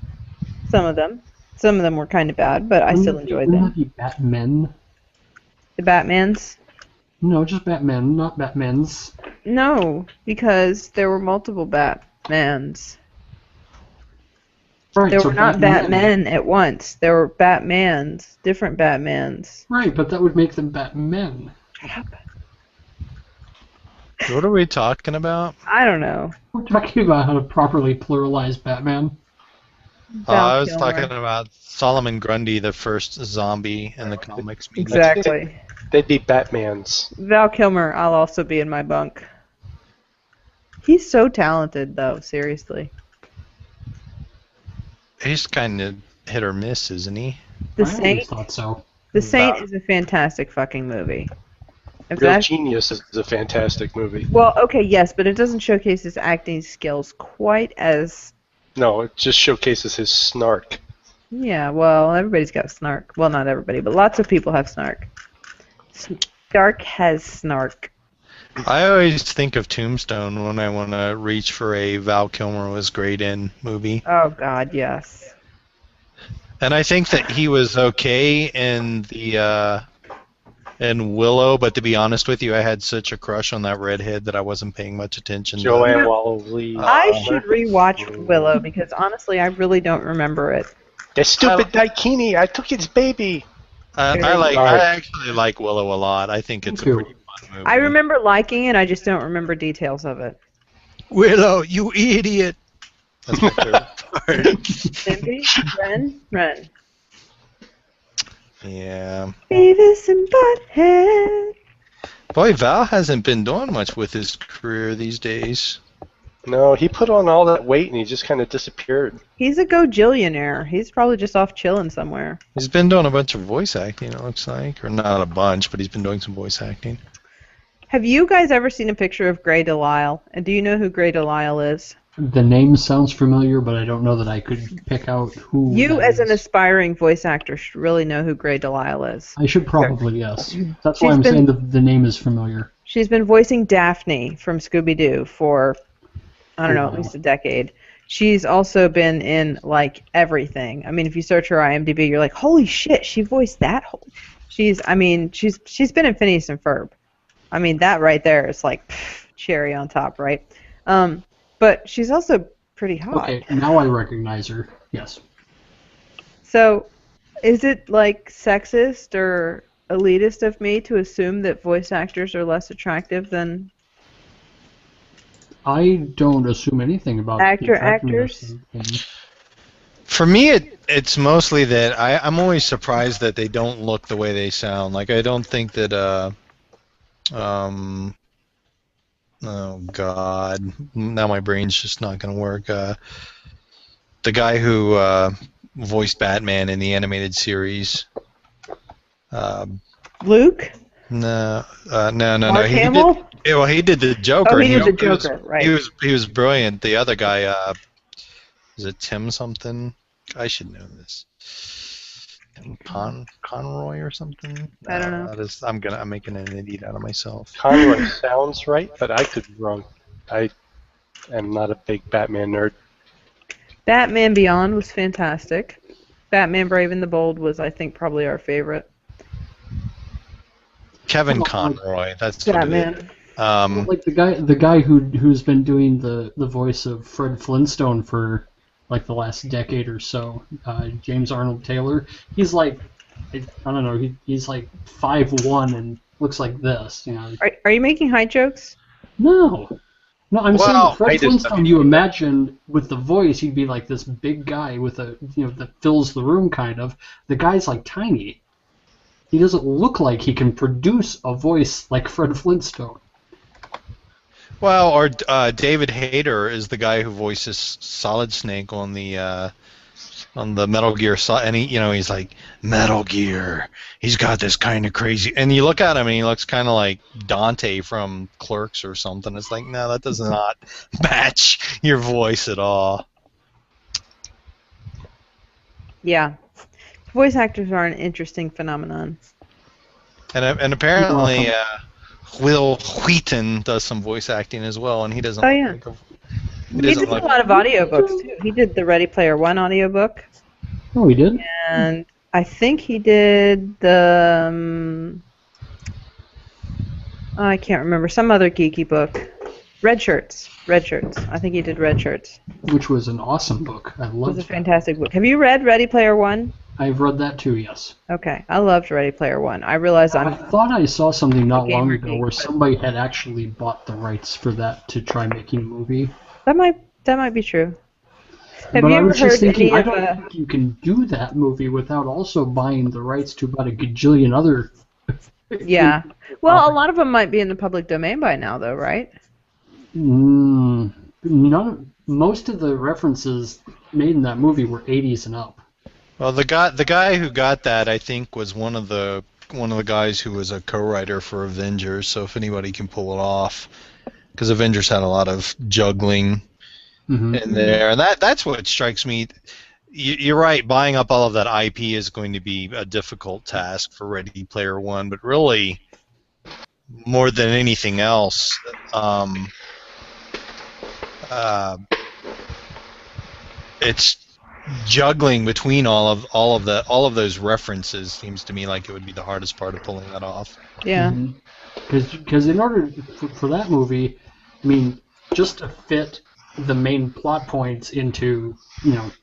Some of them were kind of bad, but I still enjoyed Wouldn't them. that be Batmen? The Batmans? No, just Batman, not Batmans. No, because there were multiple Batmans. Right, There so were not Batman. Batmen at once. There were Batmans, different Batmans. Right, but that would make them Batmen. Shut up. What are we talking about? I don't know. We're talking about how to properly pluralize Batman. I was Val talking Kilmer. about Solomon Grundy, the first zombie in the comics. Exactly. They'd be Batmans. Val Kilmer, I'll also be in my bunk. He's so talented, though, seriously. He's kind of hit or miss, isn't he? The I always Saint, thought so. The Saint is a fantastic fucking movie. If Real that's, Genius is a fantastic movie. well, okay, yes, but it doesn't showcase his acting skills quite as. No, it just showcases his snark. Yeah, well, everybody's got snark. Well, not everybody, but lots of people have snark. Stark has snark. I always think of Tombstone when I want to reach for a Val Kilmer was great in movie. Oh God, yes. And I think that he was okay in the in Willow, but to be honest with you, I had such a crush on that redhead that I wasn't paying much attention to. Joanne Waller-Lee. I should rewatch Willow because honestly, I really don't remember it. The stupid Daikini! I took its baby! I actually like Willow a lot. I think it's a pretty fun movie. I remember liking it, I just don't remember details of it. Willow, you idiot. That's my favorite part. Simpy? Ren. Yeah. Beavis and Butthead. Boy, Val hasn't been doing much with his career these days. No, he put on all that weight and he just kind of disappeared. He's a gojillionaire. He's probably just off chilling somewhere. He's been doing a bunch of voice acting, it looks like. Or not a bunch, but he's been doing some voice acting. Have you guys ever seen a picture of Grey Delisle? And do you know who Grey Delisle is? The name sounds familiar, but I don't know that I could pick out who. You, that as an is. aspiring voice actor, should really know who Grey Delisle is. I should probably, yes. That's She's why I'm been- saying the name is familiar. She's been voicing Daphne from Scooby-Doo for, I don't know, at least a decade. She's also been in, like, everything. I mean, if you search her IMDb, you're like, holy shit, she voiced that? She's been in Phineas and Ferb. I mean, that right there is like cherry on top, right? But she's also pretty hot. Okay, now I recognize her. Yes. So, is it like sexist or elitist of me to assume that voice actors are less attractive than I don't assume anything about the attractiveness actors? of things. For me, it's mostly that I'm always surprised that they don't look the way they sound. Like, I don't think that, oh God, now my brain's just not going to work. The guy who voiced Batman in the animated series. Luke? No. Mark Hamill? He did the Joker. Oh, he and did the Joker, right. He was brilliant. The other guy, is it Tim something? I should know this. Tim Conroy or something? I don't know. I'm making an idiot out of myself. Conroy sounds right, but I could be wrong. I am not a big Batman nerd. Batman Beyond was fantastic. Batman Brave and the Bold was, I think, probably our favorite. Kevin Conroy. That's what it is. Batman. Like the guy who's been doing the voice of Fred Flintstone for like the last decade or so, James Arnold Taylor. He's like, I don't know, he's like 5'1" and looks like this, you know. Are you making height jokes? No, I'm saying Fred I just- Flintstone. You imagine with the voice, he'd be like this big guy with a that fills the room kind of. The guy's like tiny. He doesn't look like he can produce a voice like Fred Flintstone. Well, or David Hayter is the guy who voices Solid Snake on the Metal Gear, and he's like Metal Gear. He's got this kind of crazy, and you look at him and he looks kind of like Dante from Clerks or something. It's like, no, that does not match your voice at all. Yeah. Voice actors are an interesting phenomenon. And apparently Will Wheaton does some voice acting as well, and he doesn't. Oh yeah. He did a lot of audiobooks too. He did the Ready Player One audiobook. Oh, he did? And I think he did the I can't remember, some other geeky book. Red Shirts. I think he did Red Shirts. Which was an awesome book. I loved it. It was a fantastic book. Have you read Ready Player One? I've read that too, yes. Okay. I loved Ready Player One. I realized I thought I saw something not long ago geek, where but somebody had actually bought the rights for that to try making a movie. that might be true. Have But you I ever was just heard thinking, any I of don't think you can do that movie without also buying the rights to about a gajillion other. Yeah. Well, a lot of them might be in the public domain by now, though, right? Most of the references made in that movie were 80s and up. Well, the guy who got that, I think, was one of the guys who was a co-writer for Avengers. So if anybody can pull it off, because Avengers had a lot of juggling in there, and that's what strikes me. You're right. Buying up all of that IP is going to be a difficult task for Ready Player One, but really, more than anything else, it's juggling between all of those references. Seems to me like it would be the hardest part of pulling that off. Yeah. Because in order for that movie, I mean, just to fit the main plot points into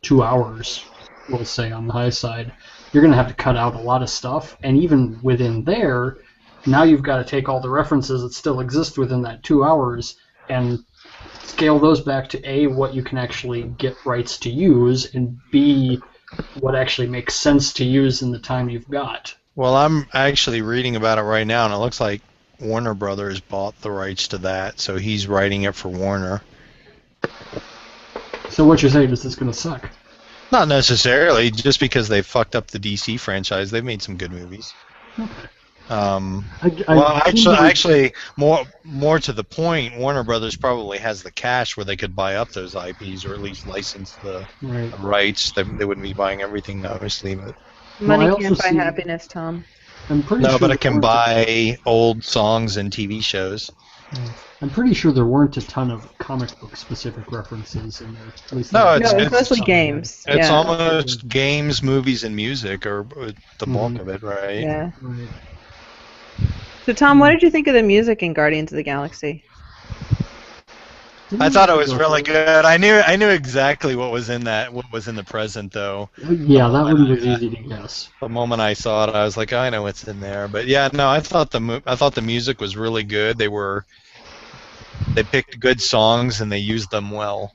2 hours, we'll say on the high side, you're going to have to cut out a lot of stuff, and even within there, now you've got to take all the references that still exist within that 2 hours and scale those back to A, what you can actually get rights to use, and B, what actually makes sense to use in the time you've got. Well, I'm actually reading about it right now, and it looks like Warner Brothers bought the rights to that, so he's writing it for Warner. So what you're saying is this going to suck? Not necessarily, just because they fucked up the DC franchise. They've made some good movies. Okay. Actually, more to the point, Warner Brothers probably has the cash where they could buy up those IPs, or at least license the rights. They wouldn't be buying everything, obviously. But money can't buy happiness, Tom. But it can buy old songs and TV shows. I'm pretty sure there weren't a ton of comic book specific references in there. At least it's mostly games. It's almost games, movies, and music are the bulk of it, right? Yeah. Right. So, Tom, what did you think of the music in Guardians of the Galaxy? I thought it was really good. I knew exactly what was in the present, though. Yeah, that one was easy to guess. The moment I saw it, I was like, I know what's in there. But yeah, no, I thought the music was really good. They picked good songs and they used them well.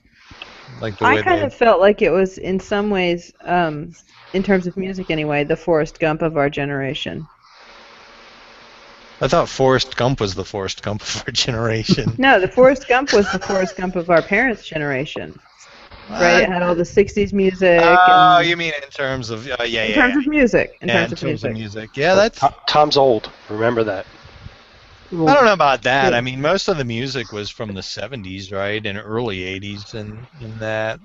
I kind of felt like it was, in some ways, in terms of music anyway, the Forrest Gump of our generation. I thought Forrest Gump was the Forrest Gump of our generation. No, the Forrest Gump was the Forrest Gump of our parents' generation. Right? It had all the 60s music. Oh, you mean in terms of... In terms of music. In terms of music. Yeah, that's... Tom's old. Remember that. I don't know about that. I mean, most of the music was from the 70s, right? And early 80s and that.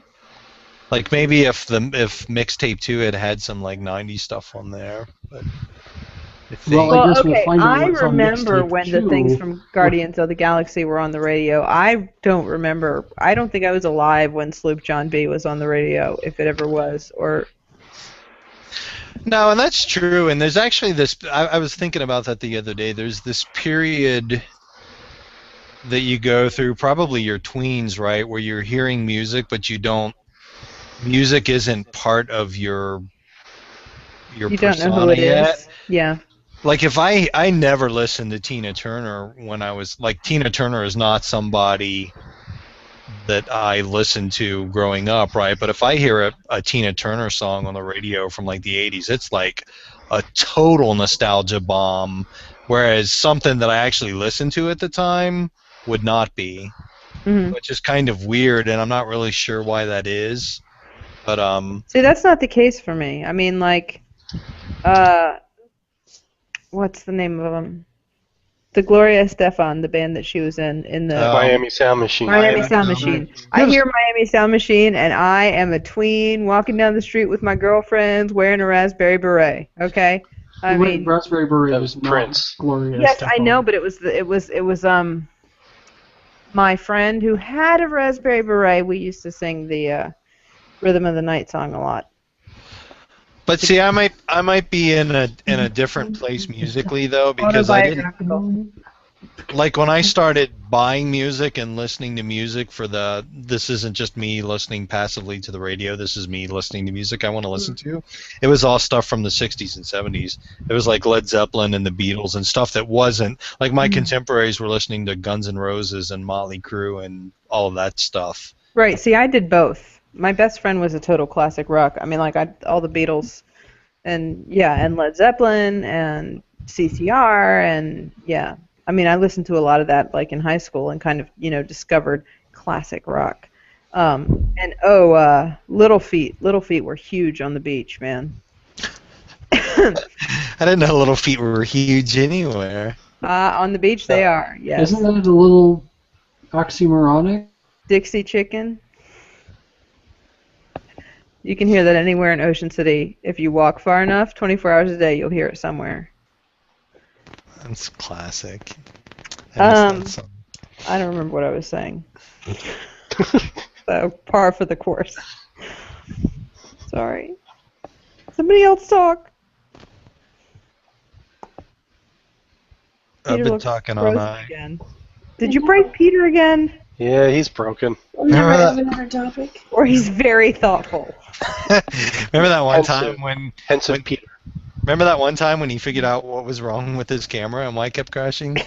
Like, maybe if Mixtape 2 had some, 90s stuff on there. But... I remember when the things from Guardians of the Galaxy were on the radio. I don't remember. I don't think I was alive when Sloop John B was on the radio, if it ever was. No, and that's true. And there's actually this. I was thinking about that the other day. There's this period that you go through, probably your tweens, right, where you're hearing music, but you don't. Music isn't part of your you persona don't know who it yet. Is. Yeah. Like, if I never listened to Tina Turner when I was, Tina Turner is not somebody that I listened to growing up, right? But if I hear a Tina Turner song on the radio from, the 80s, it's like a total nostalgia bomb, whereas something that I actually listened to at the time would not be, which is kind of weird, and I'm not really sure why that is. But See, that's not the case for me. I mean, like, what's the name of them? The Gloria Estefan, the band that she was in the Miami Sound Machine. Miami Sound Machine. I hear Miami Sound Machine, and I am a tween walking down the street with my girlfriends wearing a raspberry beret. Okay, I mean, raspberry beret was was Prince. Gloria yes, Estefan. I know, but it was my friend who had a raspberry beret. We used to sing the Rhythm of the Night song a lot. But see, I might be in a different place musically though, because I didn't like when I started buying music and listening to music for this isn't just me listening passively to the radio, this is me listening to music I want to listen to. It was all stuff from the 60s and 70s. It was like Led Zeppelin and the Beatles and stuff that wasn't like my contemporaries were listening to Guns N' Roses and Motley Crue and all of that stuff. Right. See, I did both. My best friend was a total classic rock. I mean, like all the Beatles, and Led Zeppelin and CCR, and yeah. I mean, I listened to a lot of that like in high school and kind of discovered classic rock. Little Feet were huge on the beach, man. I didn't know Little Feet were huge anywhere. On the beach they are. Yes. Isn't that a little oxymoronic? Dixie Chicken. You can hear that anywhere in Ocean City. If you walk far enough, 24 hours a day, you'll hear it somewhere. That's classic. I missed that song. I don't remember what I was saying. So, par for the course. Sorry. Somebody else talk. I've Peter been looks talking all frozen night. again. Did you break Peter again? Yeah, he's broken. We'll never have another topic. Or he's very thoughtful. Remember that one time when Peter. Remember that one time when he figured out what was wrong with his camera and why it kept crashing?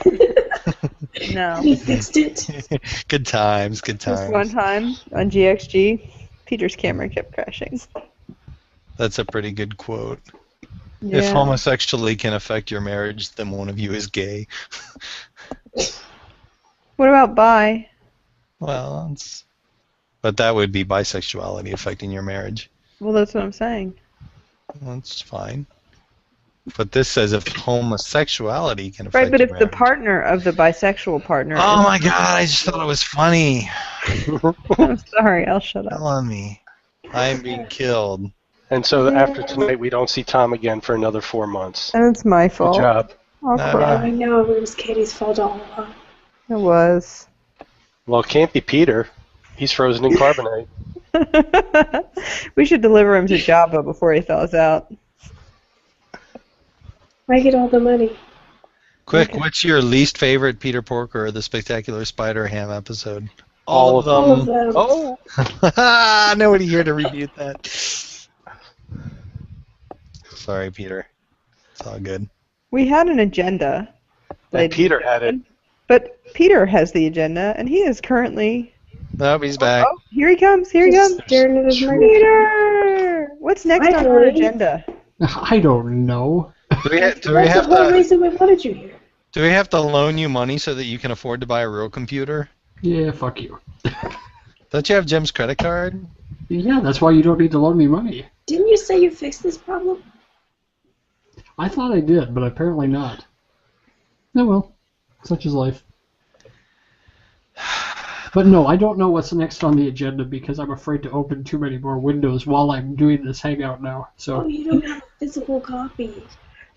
No. He fixed it. Good times, good Just times. one time on GXG, Peter's camera kept crashing. That's a pretty good quote. Yeah. If homosexuality can affect your marriage, then one of you is gay. What about bi? Well, but that would be bisexuality affecting your marriage. Well, that's what I'm saying. That's fine. But this says if homosexuality can affect Right, but your if marriage. the partner of the bisexual partner Oh my god, I just thought it was funny. I'm sorry, I'll shut up. Tell on me. I am being killed. And so after tonight, we don't see Tom again for another 4 months. And it's my Good fault. job. I'll cry. I know it was Katie's fault all along. It was. Well, it can't be Peter. He's frozen in carbonite. We should deliver him to Java before he thaws out. I get all the money. Quick, Okay. what's your least favorite Peter Porker or the Spectacular Spider-Ham episode? All of All of them. Oh! Nobody here to refute that. Sorry, Peter. It's all good. We had an agenda. And Peter had it. But Peter has the agenda, and he is currently... Nope, he's back. Oh, here he comes, here he Just comes. staring at his microphone. Peter! What's next Hi, on our Hillary. agenda? I don't know. Do we That's the whole reason we wanted you here. do we have to loan you money so that you can afford to buy a real computer? Yeah, fuck you. Don't you have Jim's credit card? Yeah, that's why you don't need to loan me money. Didn't you say you fixed this problem? I thought I did, but apparently not. Oh well, such is life. But no, I don't know what's next on the agenda because I'm afraid to open too many more windows while I'm doing this hangout now. Oh, So you don't have a physical copy.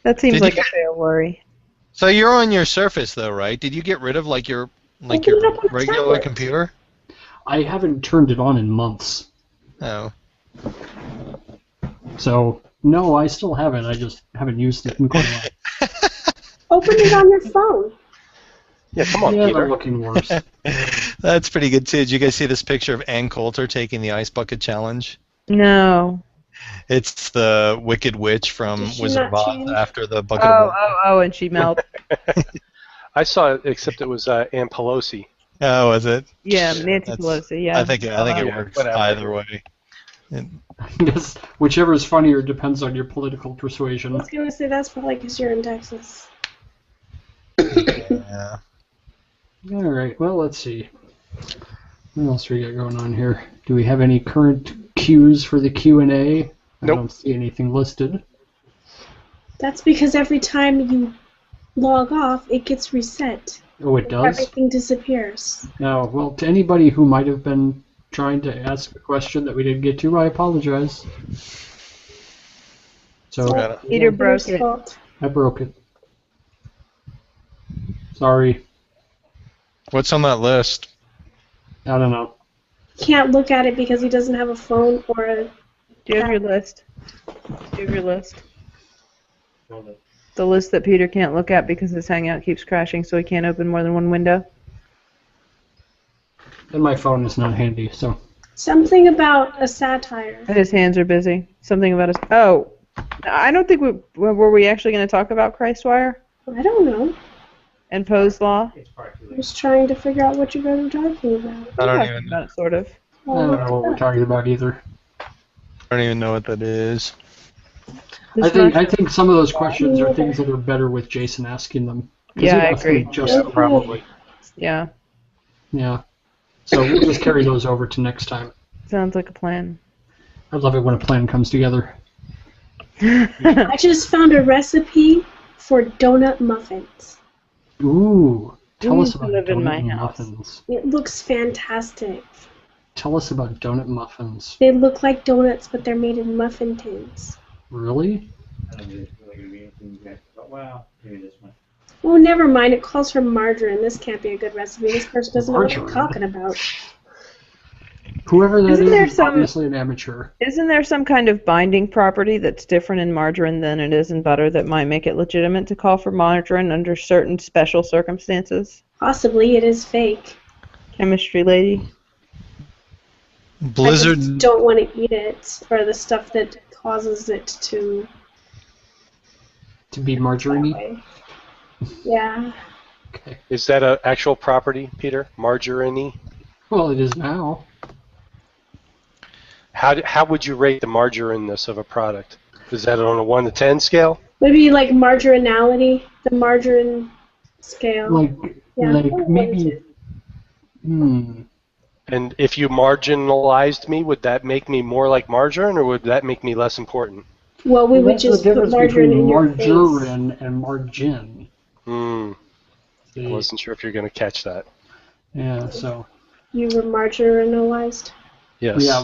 That seems Did like you a fair worry. So you're on your Surface though, right? Did you get rid of like your Open it up on the regular tablet. computer? I haven't turned it on in months. Oh. So no, I still have it. I just haven't used it in quite a while. Open it on your phone. Yeah, come on, Yeah, Peter. they're looking worse. That's pretty good too. Did you guys see this picture of Ann Coulter taking the ice bucket challenge? No. It's the Wicked Witch from Did she Wizard not of Oz change? after the bucket of water. And she melted. I saw it, except it was Ann Pelosi. Oh, was it? Yeah, Nancy That's- Pelosi, yeah. I think it Yeah, works whatever. either way. Yes, whichever is funnier depends on your political persuasion. I was going to say that's probably because you're in Texas. Yeah. All right. Well, let's see. What else we got going on here? Do we have any current queues for the Q&A? I Nope. don't see anything listed. That's because every time you log off, it gets reset. Oh, it does? Everything disappears. No. Well, to anybody who might have been trying to ask a question that we didn't get to, I apologize. So, Got it. Peter broke Peter's it. fault. I broke it. Sorry. What's on that list? I don't know. Can't look at it because he doesn't have a phone or a... Do you have your list? Do you have your list? The list that Peter can't look at because his Hangout keeps crashing, so he can't open more than one window? And my phone is not handy, so. Something about a satire. His hands are busy. Something about his... Oh! I don't think were we actually going to talk about Christwire I don't know. and Poe's Law? I was trying to figure out what you guys were talking about. I don't We even talked about it, sort of. I don't know what we're talking about either. know what that is. I think some of those questions are things that are better with Jason asking them. 'Cause Yeah, he I asked them agree. Just probably. Yeah, Yeah. So we'll just carry those over to next time. sounds like a plan. I love it when a plan comes together. I just found a recipe for donut muffins. Ooh. Tell You us need to about live in my donut house. muffins. It looks fantastic. Tell us about donut muffins. They look like donuts, but they're made in muffin tins. Really? Oh, never mind. It calls for margarine. This can't be a good recipe. This person doesn't know what they're Margarine? talking about. Whoever that Isn't there is some- obviously an amateur. Isn't there some kind of binding property that's different in margarine than it is in butter that might make it legitimate to call for margarine under certain special circumstances? Possibly it is fake. Chemistry lady? Blizzard. I just don't want to eat it, or the stuff that causes it to... To be margarine-y? Yeah. Okay. Is that an actual property, Peter? Margarine? Well, it is now. How would you rate the margarineness of a product? Is that on a 1 to 10 scale? Maybe like margarinality, the margarine scale. Like Yeah. maybe. And if you marginalized me, would that make me more like margarine, or would that make me less important? Well, we would That's just the put difference margarine between in your face. margarine and margin. I See? wasn't sure if you're going to catch that. Yeah. So. You were marginalized. Yes. Yeah,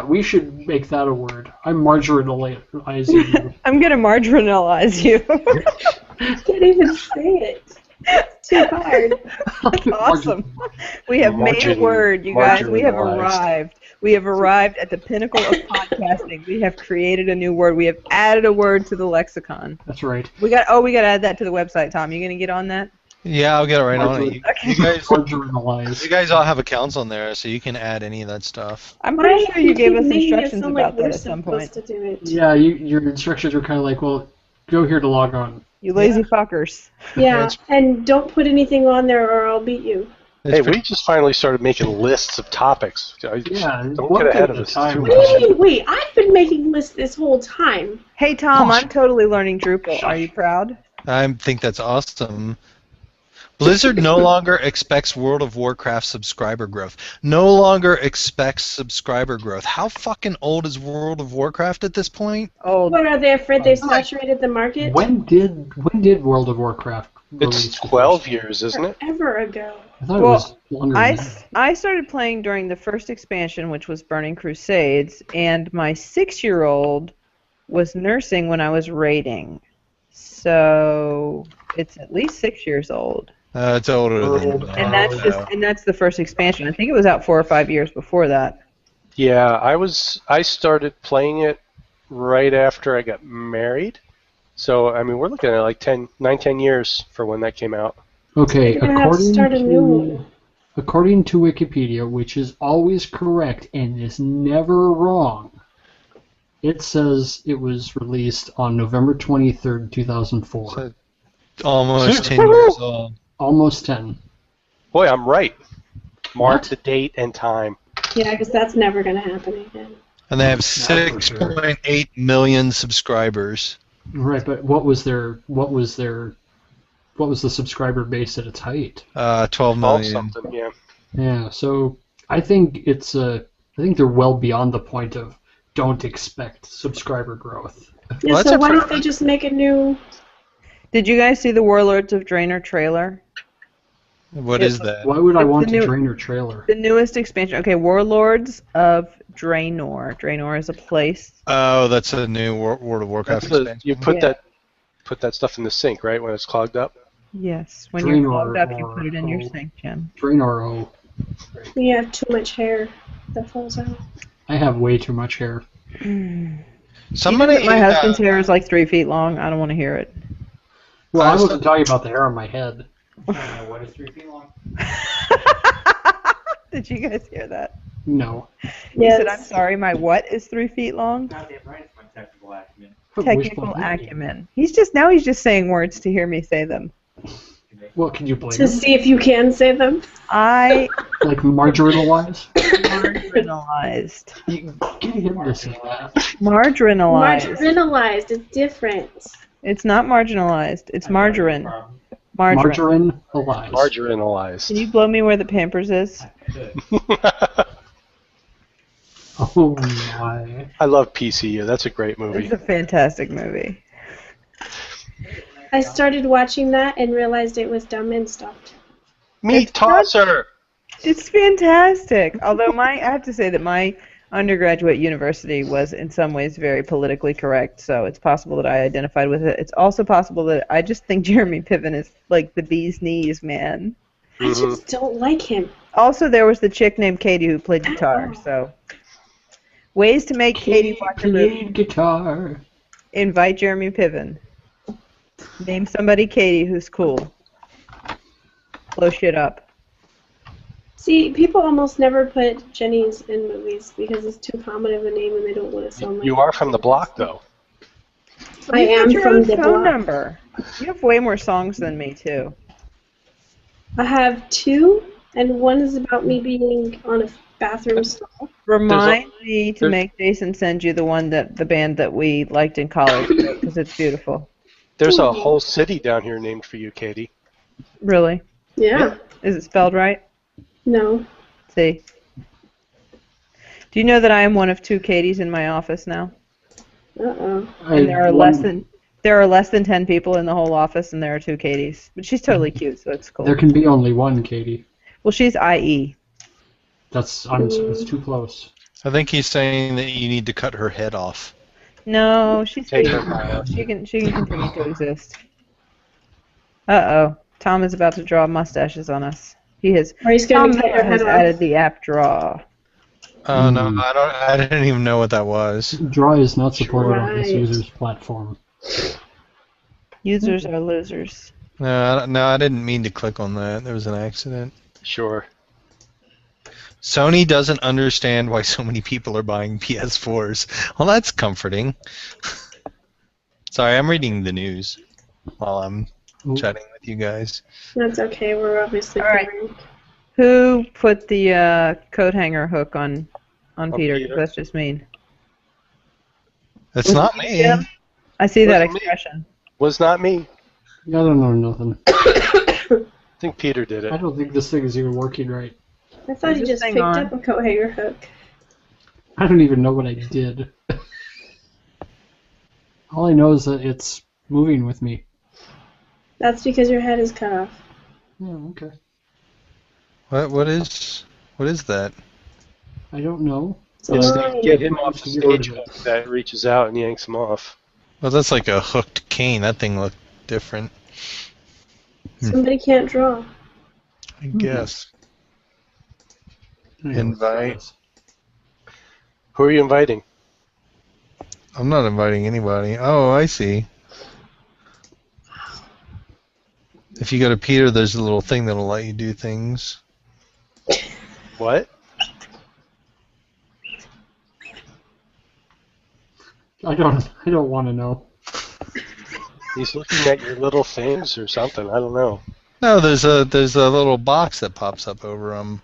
we should make that a word. I'm marginalizing you. I'm gonna marginalize you. Can't even say it. It's too hard. That's awesome. We have made a word, you guys. We have Marginalized. arrived. We have arrived at the pinnacle of podcasting. We have created a new word. We have added a word to the lexicon. That's right. We got to add that to the website, Tom. You gonna get on that? Yeah, I'll get right on it. Marginalized. You guys all have accounts on there, so you can add any of that stuff. I'm pretty sure you gave us Making it instructions sound like about that we're at some supposed point. to do it. Yeah, your instructions were kind of like, well, go here to log on. You lazy fuckers. Yeah, That's- and don't put anything on there or I'll beat you. Hey, we just finally started making lists of topics. Yeah, Don't one get thing ahead at of a us time. too much. Wait, I've been making lists this whole time. Hey, Tom, I'm totally learning Drupal. Are you proud? I think that's awesome. Blizzard no longer expects World of Warcraft subscriber growth. No longer expects subscriber growth. How fucking old is World of Warcraft at this point? Old. What, are they afraid they've saturated the market? When did World of Warcraft release? It's 12 years, isn't it? Forever ago. I thought Well, it was longer than that. I started playing during the first expansion, which was Burning Crusades, and my 6-year-old was nursing when I was raiding. So it's at least 6 years old. It's older than that. And that's the first expansion. I think it was out 4 or 5 years before that. Yeah, I started playing it right after I got married. So, I mean, we're looking at like 9-10 years for when that came out. Okay, You're gonna have to start a new one. according to Wikipedia, which is always correct and is never wrong, it says it was released on November 23rd, 2004. So, almost 10 years old. Almost 10. Boy, I'm right. Mark What? the date and time. Yeah, because that's never going to happen again. And they have for sure. 6.8 million subscribers. Right, but what was their what was the subscriber base at its height? 12 12 million. something, yeah. Yeah, so I think I think they're well beyond the point of don't expect subscriber growth. Yeah, Well, so that's why a don't they just make a new... Did you guys see the Warlords of Draenor trailer? What is that? Why would I It's want the to new- drain your trailer? The newest expansion. Okay, Warlords of Draenor. Draenor is a place. Oh, that's a new World of Warcraft That's expansion. you put Yeah. that stuff in the sink, right, when it's clogged up? Yes, when Draenor you're clogged up, you or- put it in your oh. sink, Jim. Drain RO. You have too much hair that falls out. I have way too much hair. Somebody, My husband's hair is like 3 feet long. I don't want to hear it. Well, I I wasn't talking about the hair on my head. What is 3 feet long? Did you guys hear that? No. He said, "I'm sorry, my what is 3 feet long?" Goddamn right, it's my technical acumen. Technical acumen. He's just saying words to hear me say them. Well, can you blame To him? see if you can say them. I Like marginalized? marginalized. You get him to say that. Marginalized. Marginalized is different. It's not marginalized. It's margarine. Margarine. Marginalized. Marginalized. Can you blow me where the Pampers is? Oh my. I love PCU. That's a great movie. It's a fantastic movie. I started watching that and realized it was dumb and stopped. Meat tosser! It's fantastic. Although I have to say that my undergraduate university was in some ways very politically correct, so it's possible that I identified with it. It's also possible that I just think Jeremy Piven is like the bee's knees, man. I just don't like him. Also, there was the chick named Katie who played guitar, so ways to make Katie watch a movie. Played guitar. Invite Jeremy Piven. Name somebody Katie who's cool. Blow shit up. See, people almost never put Jenny's in movies because it's too common of a name and they don't want to sound like... You are from the block, though. I You got am your from own the phone block. number. You have way more songs than me, too. I have 2, and one is about me being on a bathroom stall. Remind me to there's- make Jason send you the band that we liked in college, because it's beautiful. There's a whole city down here named for you, Katie. Really? Yeah. Is it spelled right? No. See. Do you know that I am one of 2 Katies in my office now? Uh-oh. And there are less than 10 people in the whole office, and there are 2 Katies. But she's totally cute, so it's cool. There can be only one Katie. Well, she's IE. It's too close. I think he's saying that you need to cut her head off. No, she's Take cute. her file. She can continue to exist. Uh-oh. Tom is about to draw mustaches on us. He has. Or he's Tom going to cut Mayer your has head added off. the app draw. Oh no, I didn't even know what that was. Draw is not supported on this Right. user's platform. Users are losers. No, I didn't mean to click on that. There was an accident. Sure. Sony doesn't understand why so many people are buying PS4s. Well, that's comforting. Sorry, I'm reading the news while I'm chatting with you guys. That's okay. We're obviously All right. boring. Who put the coat hanger hook on Peter? 'Cause Peter. that's just mean. That's not me. Yeah. I see that Wasn't me. expression. Was not me. I don't know nothing. I think Peter did I it. don't think this thing is even working right. I thought Is he this just thing picked on? up a coat hanger hook. I don't even know what I did. All I know is that it's moving with me. That's because your head is cut off. Yeah, okay. What is that? I don't know. It's a It's line. to get him off the Get rid stage of it. that reaches out and yanks him off. Well, that's like a hooked cane. That thing looked different, Somebody can't draw. I guess. Invite. Who are you inviting? I'm not inviting anybody. Oh, I see. If you go to Peter, there's a little thing that'll let you do things. What? I don't want to know. He's looking at your little things or something. I don't know. No, there's a little box that pops up over them.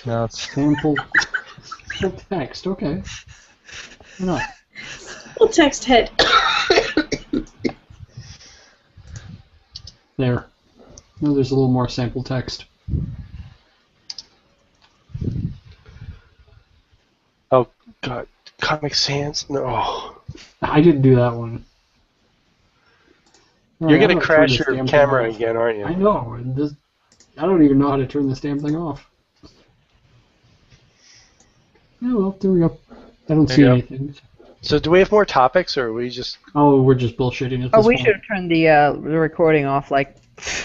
No, it's Sample text. Okay. Why not? We'll text head. There. No, there's a little more sample text. Oh God, Comic Sans. No. I didn't do that one. All You're right, I'm gonna gonna turn crash this your damn thing camera off. again, aren't you? I know. And this, I don't even know how to turn this damn thing off. Yeah, well, there we go. I don't There see you go. anything. So do we have more topics, or are we just? Oh, we're just bullshitting at this Oh, we point. should have turned the recording off like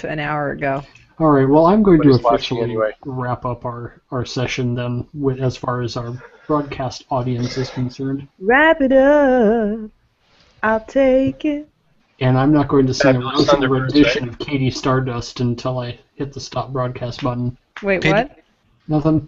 an hour ago. All right. Well, I'm going to Nobody's watching officially anyway. wrap up our session then, with as far as our broadcast audience is concerned. Wrap it up. I'll take it. And I'm not going to sing a Fabulous rousing Thunderbirds, rendition right? of Katie Stardust until I hit the stop broadcast button. Wait, Pete- what? Nothing.